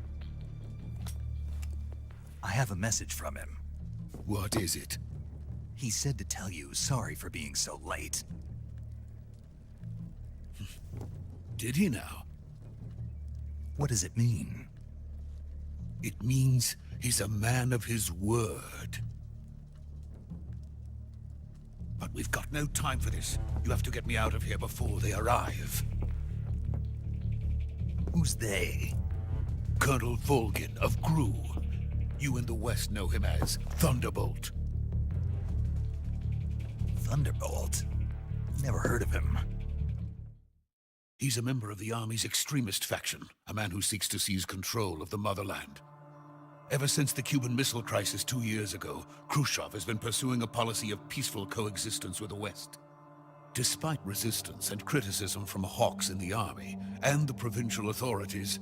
I have a message from him. What is it? He said to tell you sorry for being so late. Did he now? What does it mean? It means he's a man of his word. But we've got no time for this. You have to get me out of here before they arrive. Who's they? Colonel Volgin of GRU. You in the West know him as Thunderbolt. Thunderbolt? Never heard of him. He's a member of the Army's extremist faction, a man who seeks to seize control of the motherland. Ever since the Cuban Missile Crisis 2 years ago, Khrushchev has been pursuing a policy of peaceful coexistence with the West. Despite resistance and criticism from hawks in the army and the provincial authorities,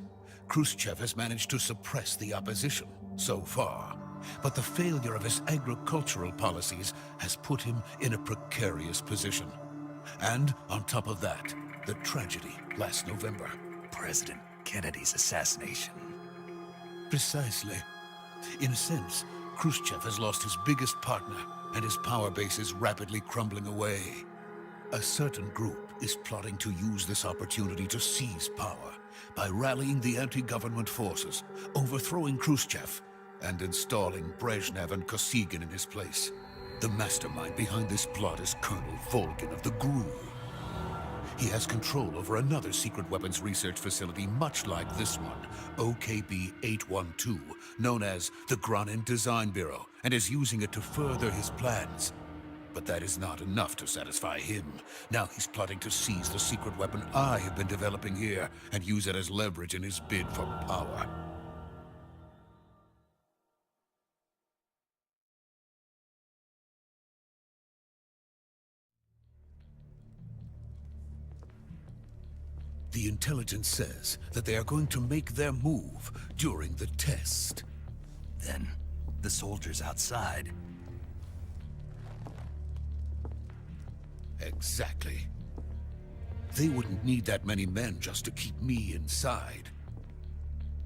Khrushchev has managed to suppress the opposition so far. But the failure of his agricultural policies has put him in a precarious position. And on top of that, the tragedy last November. President Kennedy's assassination. Precisely. In a sense, Khrushchev has lost his biggest partner, and his power base is rapidly crumbling away. A certain group is plotting to use this opportunity to seize power by rallying the anti-government forces, overthrowing Khrushchev, and installing Brezhnev and Kosygin in his place. The mastermind behind this plot is Colonel Volgin of the GRU. He has control over another secret weapons research facility much like this one, OKB-812, known as the Granin Design Bureau, and is using it to further his plans. But that is not enough to satisfy him. Now he's plotting to seize the secret weapon I have been developing here and use it as leverage in his bid for power. The intelligence says that they are going to make their move during the test. Then, the soldiers outside. Exactly. They wouldn't need that many men just to keep me inside.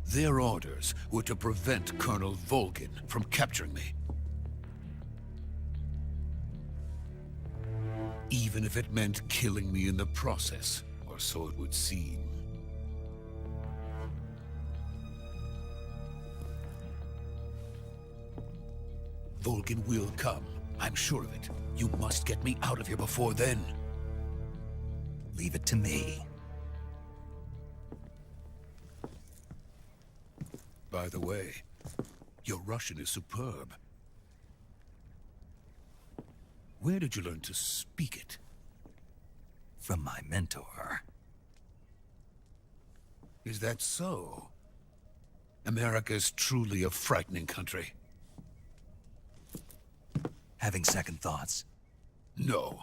Their orders were to prevent Colonel Volgin from capturing me. Even if it meant killing me in the process. Or so it would seem. Volgin will come. I'm sure of it. You must get me out of here before then. Leave it to me. By the way, your Russian is superb. Where did you learn to speak it? From my mentor. Is that so? America is truly a frightening country. Having second thoughts? No.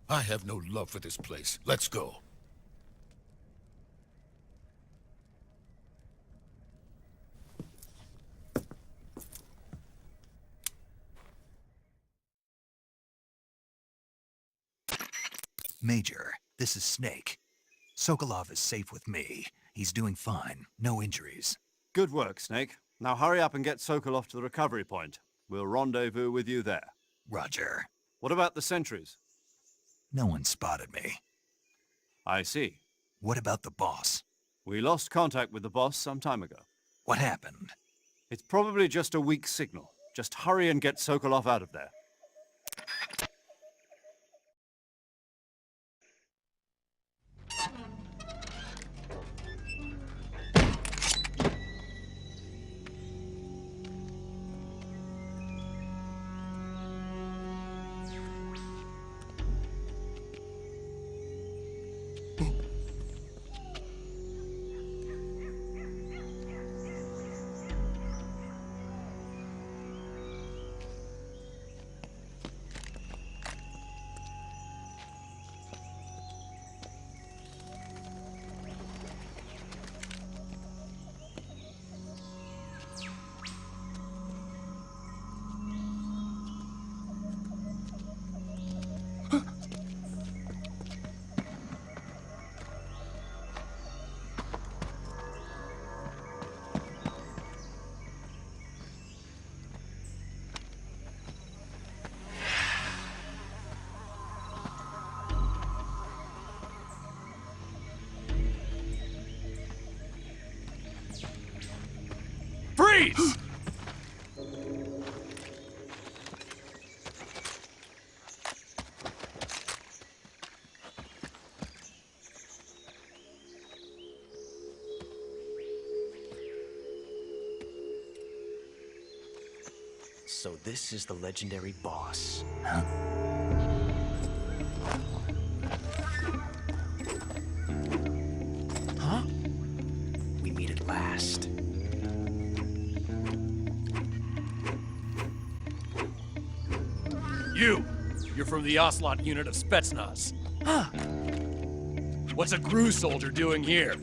I have no love for this place. Let's go. Major, this is Snake. Sokolov is safe with me. He's doing fine. No injuries. Good work, Snake. Now hurry up and get Sokolov to the recovery point. We'll rendezvous with you there. Roger. What about the sentries? No one spotted me. I see. What about the boss? We lost contact with the boss some time ago. What happened? It's probably just a weak signal. Just hurry and get Sokolov out of there. Freeze! So this is the legendary boss. Huh? Huh? We meet at last. You're from the Ocelot unit of Spetsnaz. Huh. What's a GRU soldier doing here?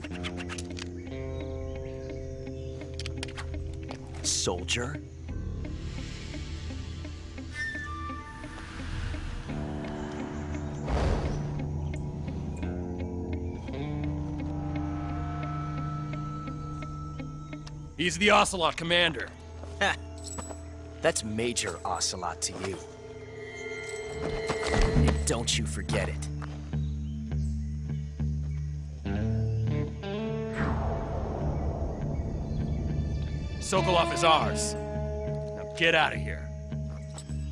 Soldier? He's the Ocelot commander. Ha! That's Major Ocelot to you. And don't you forget it. Sokolov is ours. Now get out of here.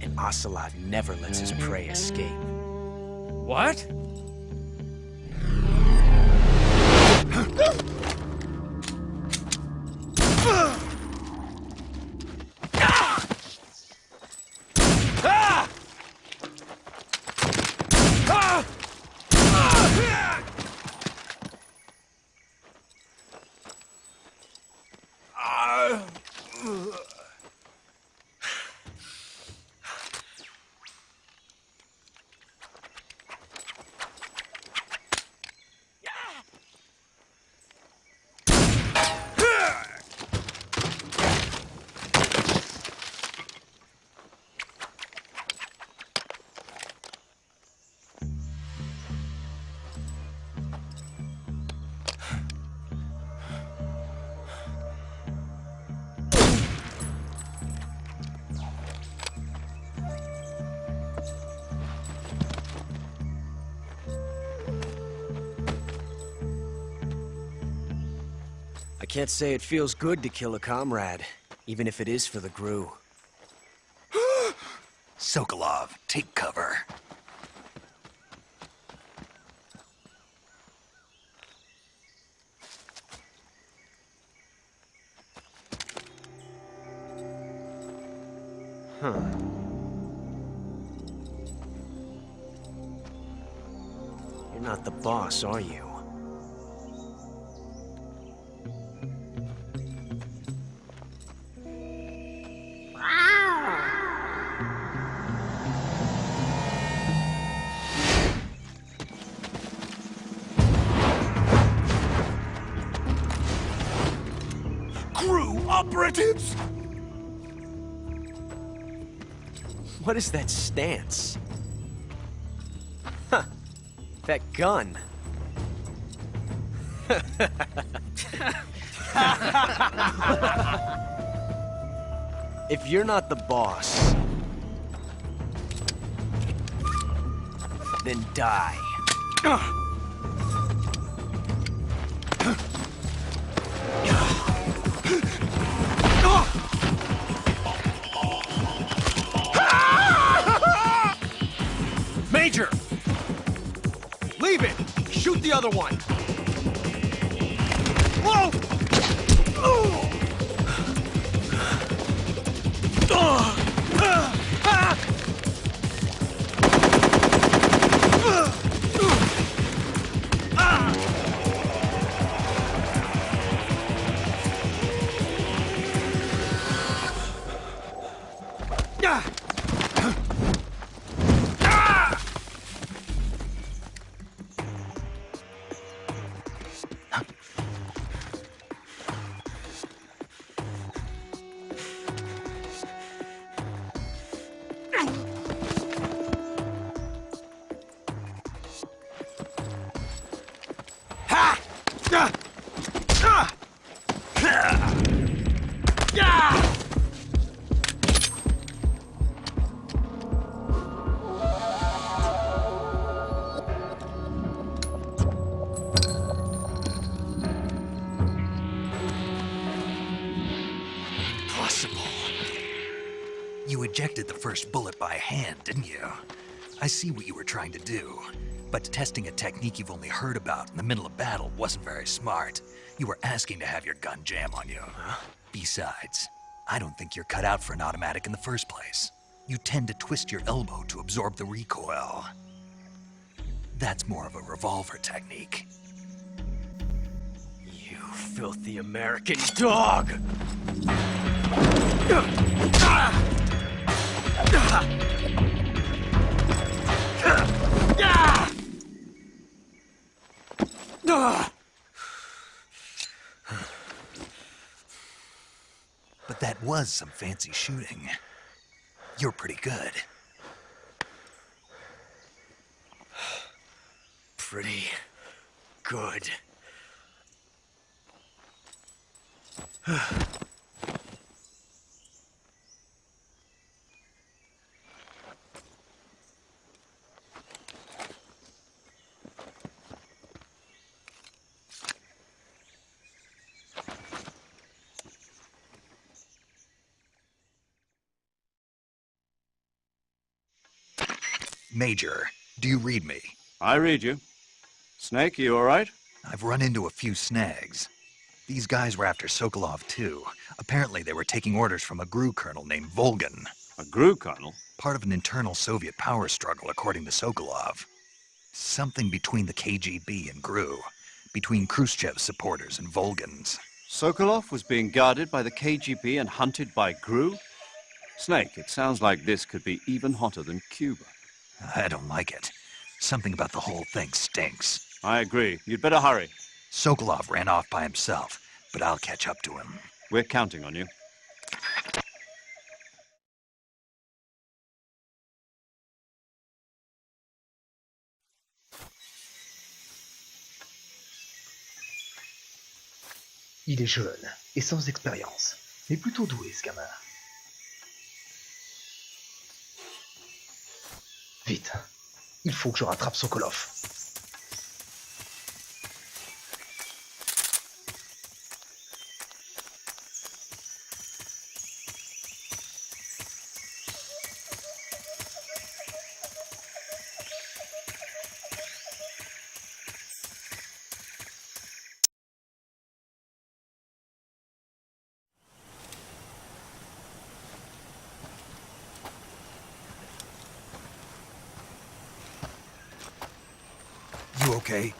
And Ocelot never lets his prey escape. What? I can't say it feels good to kill a comrade, even if it is for the GRU. Sokolov, take cover. Huh. You're not the boss, are you? Operatives? What is that stance? Huh. That gun. If you're not the boss, then die. Major! Leave it! Shoot the other one! Whoa! ejected the first bullet by hand, didn't you? I see what you were trying to do, but testing a technique you've only heard about in the middle of battle wasn't very smart. You were asking to have your gun jam on you. Huh? Besides, I don't think you're cut out for an automatic in the first place. You tend to twist your elbow to absorb the recoil. That's more of a revolver technique. You filthy American dog! But that was some fancy shooting. You're pretty good. Pretty good. Major, do you read me? I read you. Snake, you all right? I've run into a few snags. These guys were after Sokolov, too. Apparently they were taking orders from a GRU colonel named Volgin. A GRU colonel? Part of an internal Soviet power struggle, according to Sokolov. Something between the KGB and GRU. Between Khrushchev's supporters and Volgin's. Sokolov was being guarded by the KGB and hunted by GRU? Snake, it sounds like this could be even hotter than Cuba. I don't like it. Something about the whole thing stinks. I agree. You'd better hurry. Sokolov ran off by himself, but I'll catch up to him. We're counting on you. Il est jeune et sans expérience, mais plutôt doué ce gamin. Vite, il faut que je rattrape Sokolov. You okay?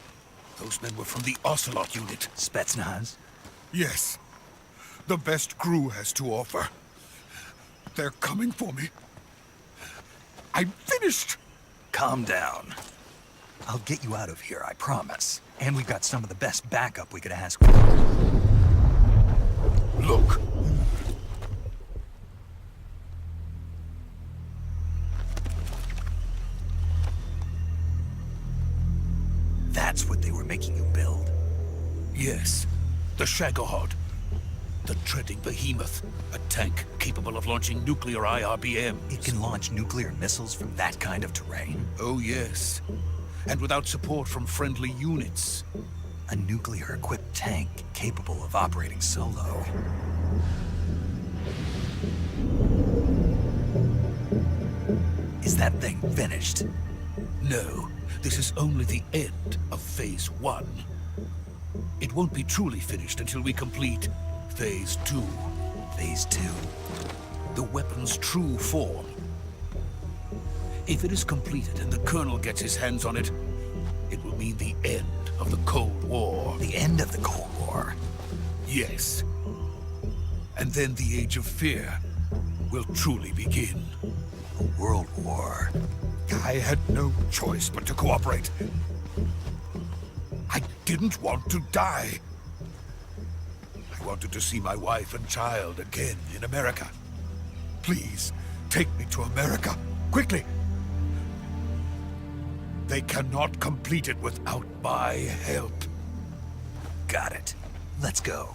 Those men were from the Ocelot unit. Spetsnaz? Yes. The best GRU has to offer. They're coming for me. I'm finished! Calm down. I'll get you out of here, I promise. And we've got some of the best backup we could ask for. Look. That's what they were making you build? Yes. The Shagohod. The treading behemoth. A tank capable of launching nuclear IRBMs. It can launch nuclear missiles from that kind of terrain? Oh, yes. And without support from friendly units. A nuclear-equipped tank capable of operating solo. Is that thing finished? No. This is only the end of Phase 1. It won't be truly finished until we complete Phase 2. Phase 2? The weapon's true form. If it is completed and the Colonel gets his hands on it, it will mean the end of the Cold War. The end of the Cold War? Yes. And then the Age of Fear will truly begin. A world war? I had no choice but to cooperate. I didn't want to die. I wanted to see my wife and child again in America. Please, take me to America, quickly. They cannot complete it without my help. Got it. Let's go.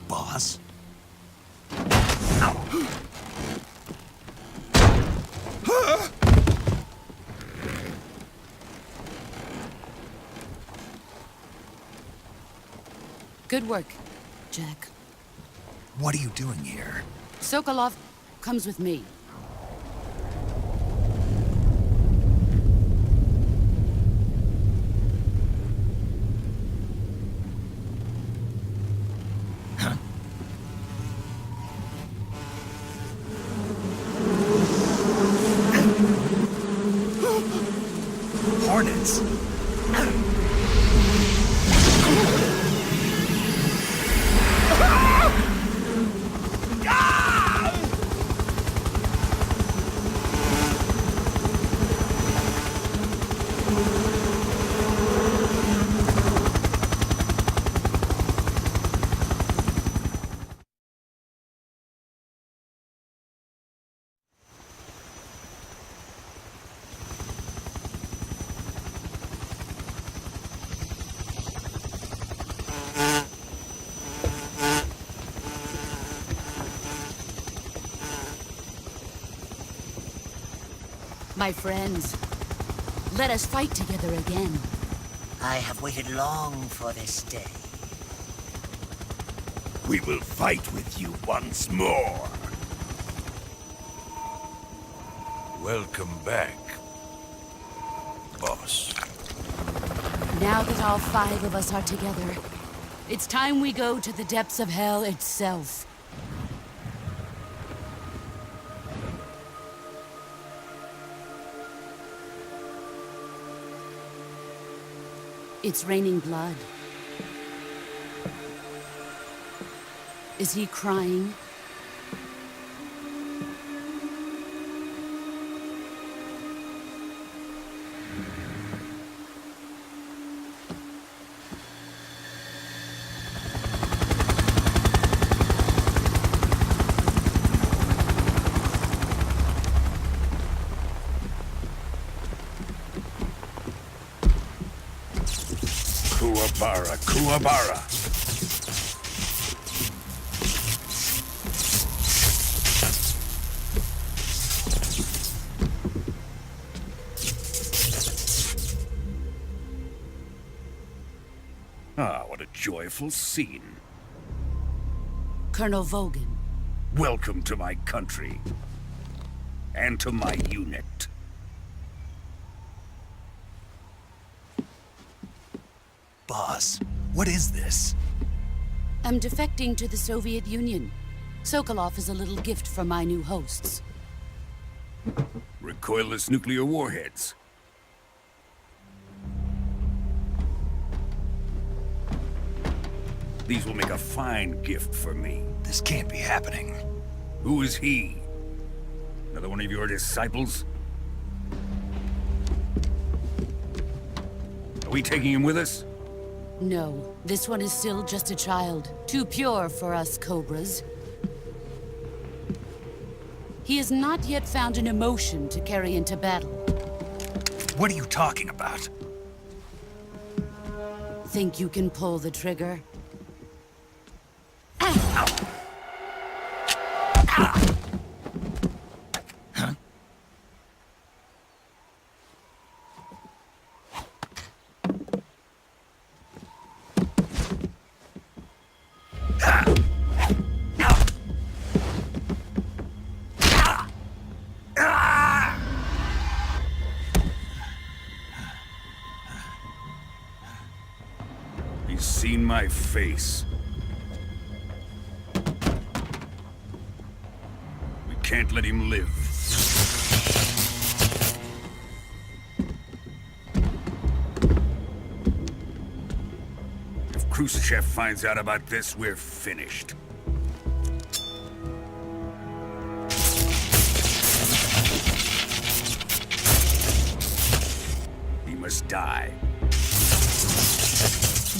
Boss? Good work, Jack. What are you doing here? Sokolov comes with me. Hornets? My friends, let us fight together again. I have waited long for this day. We will fight with you once more. Welcome back, boss. Now that all 5 of us are together, it's time we go to the depths of hell itself. It's raining blood. Is he crying? Kuwabara. Ah, what a joyful scene. Colonel Volgin. Welcome to my country. And to my unit. Boss, what is this? I'm defecting to the Soviet Union. Sokolov is a little gift from my new hosts. Recoilless nuclear warheads. These will make a fine gift for me. This can't be happening. Who is he? Another one of your disciples? Are we taking him with us? No, this one is still just a child. Too pure for us Cobras. He has not yet found an emotion to carry into battle. What are you talking about? Think you can pull the trigger? He's seen my face. can't let him live. If Khrushchev finds out about this, we're finished. He must die.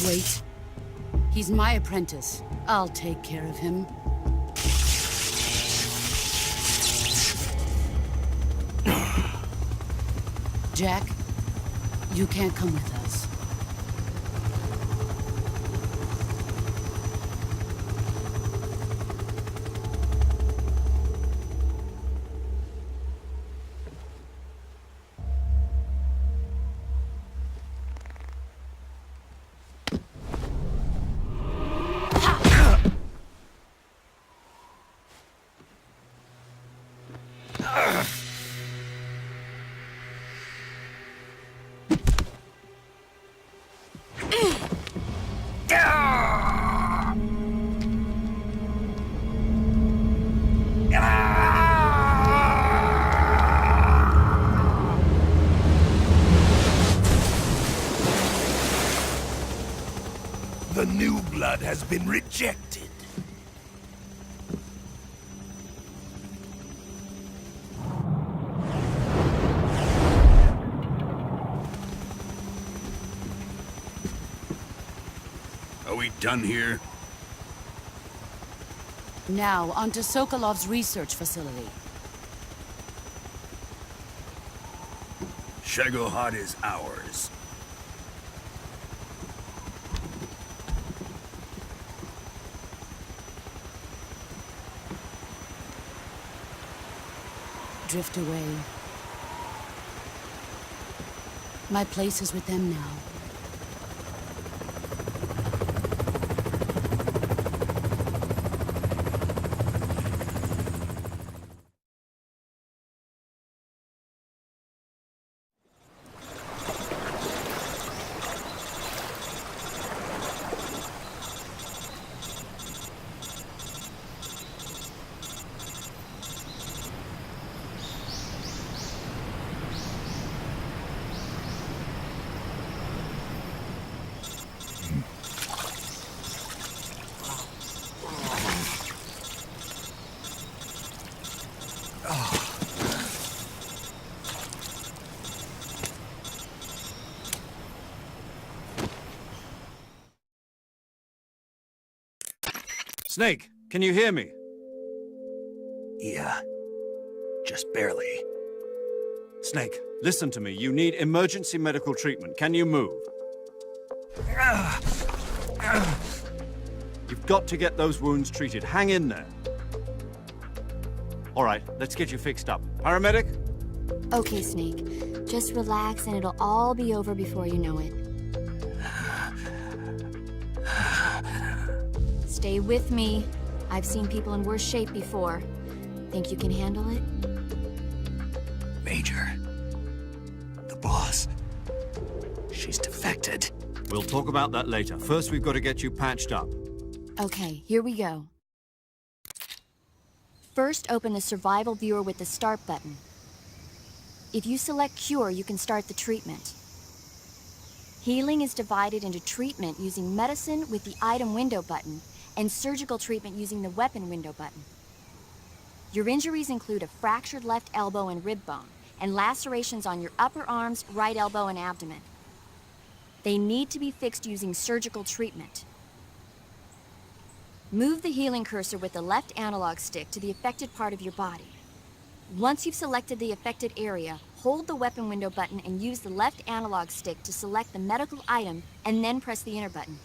Wait. He's my apprentice. I'll take care of him. Jack, you can't come with us. The new blood has been rejected. Are we done here? Now, onto Sokolov's research facility. Shagohod is ours. Drift away. My place is with them now. Snake, can you hear me? Yeah. Just barely. Snake, listen to me. You need emergency medical treatment. Can you move? You've got to get those wounds treated. Hang in there. All right, let's get you fixed up. Paramedic? Okay, Snake. Just relax and it'll all be over before you know it. Stay with me. I've seen people in worse shape before. Think you can handle it? Major. The boss. She's defected. We'll talk about that later. First, we've got to get you patched up. Okay, here we go. First, open the survival viewer with the start button. If you select cure, you can start the treatment. Healing is divided into treatment using medicine with the item window button and surgical treatment using the weapon window button. Your injuries include a fractured left elbow and rib bone, and lacerations on your upper arms, right elbow, and abdomen. They need to be fixed using surgical treatment. Move the healing cursor with the left analog stick to the affected part of your body. Once you've selected the affected area, hold the weapon window button and use the left analog stick to select the medical item, and then press the enter button.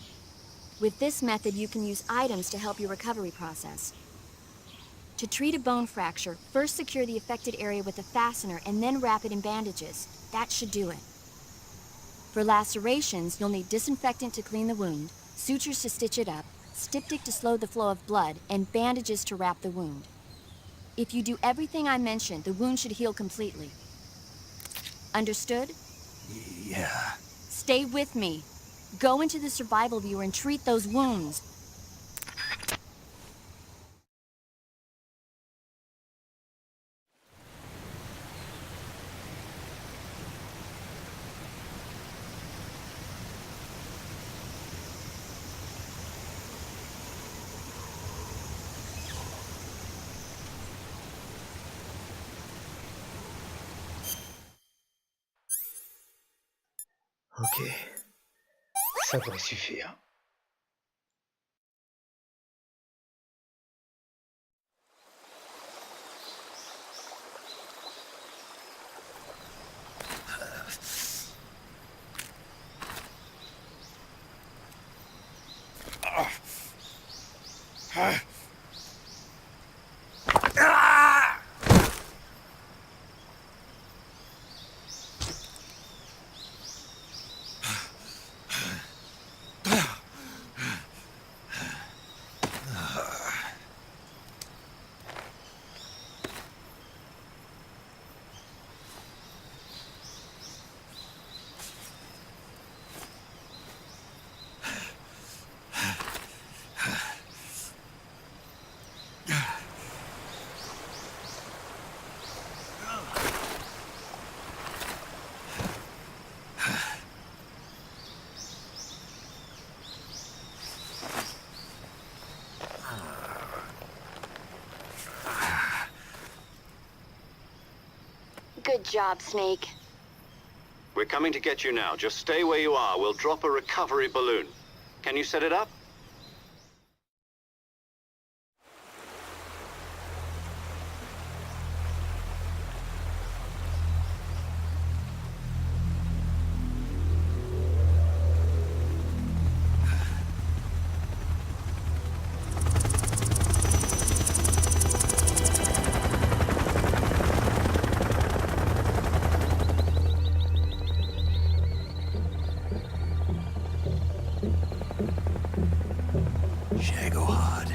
With this method, you can use items to help your recovery process. To treat a bone fracture, first secure the affected area with a fastener and then wrap it in bandages. That should do it. For lacerations, you'll need disinfectant to clean the wound, sutures to stitch it up, styptic to slow the flow of blood, and bandages to wrap the wound. If you do everything I mentioned, the wound should heal completely. Understood? Yeah. Stay with me. Go into the survival viewer and treat those wounds. Ok. Ça devrait suffire. Good job, Snake. We're coming to get you now. Just stay where you are. We'll drop a recovery balloon. Can you set it up? Shagohod.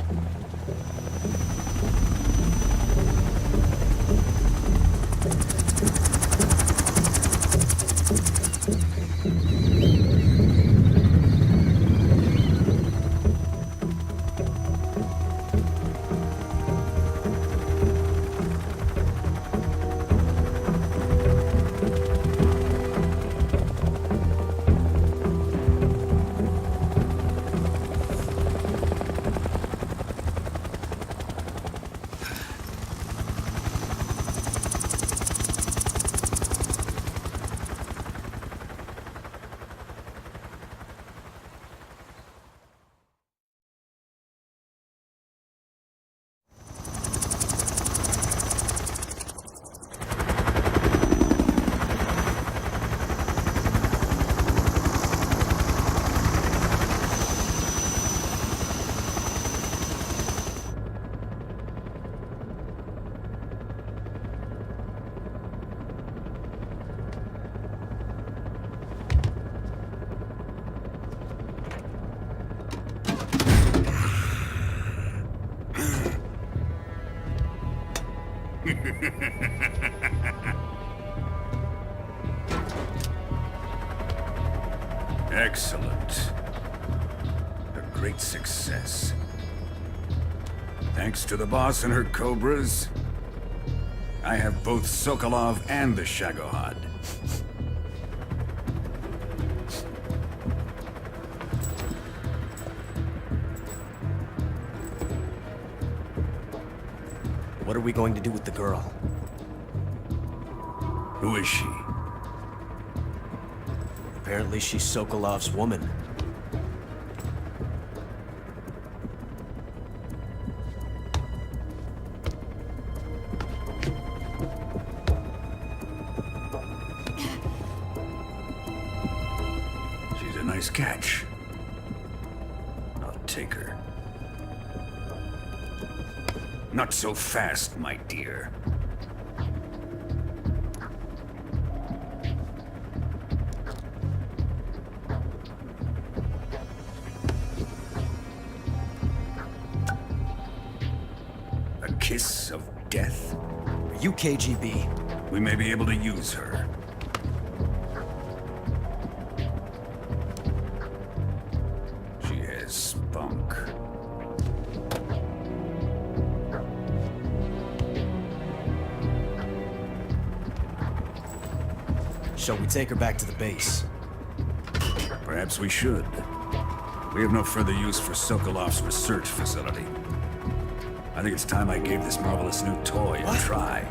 Excellent. A great success. Thanks to the boss and her cobras, I have both Sokolov and the Shagohod. What are we going to do with the girl? Who is she? Apparently she's Sokolov's woman. She's a nice catch. I'll take her. Not so fast, my dear. A kiss of death? Are you KGB? We may be able to use her. She has spunk. Shall we take her back to the base? Perhaps we should. We have no further use for Sokolov's research facility. I think it's time I gave this marvelous new toy a try.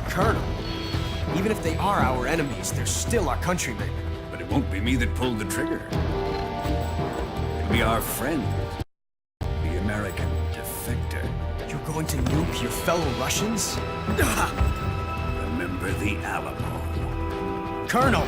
Colonel, Even if they are our enemies, they're still our countrymen. But it won't be me that pulled the trigger. It'll be our friend, the American defector. You're going to nuke your fellow Russians? Remember the Alamo. Colonel!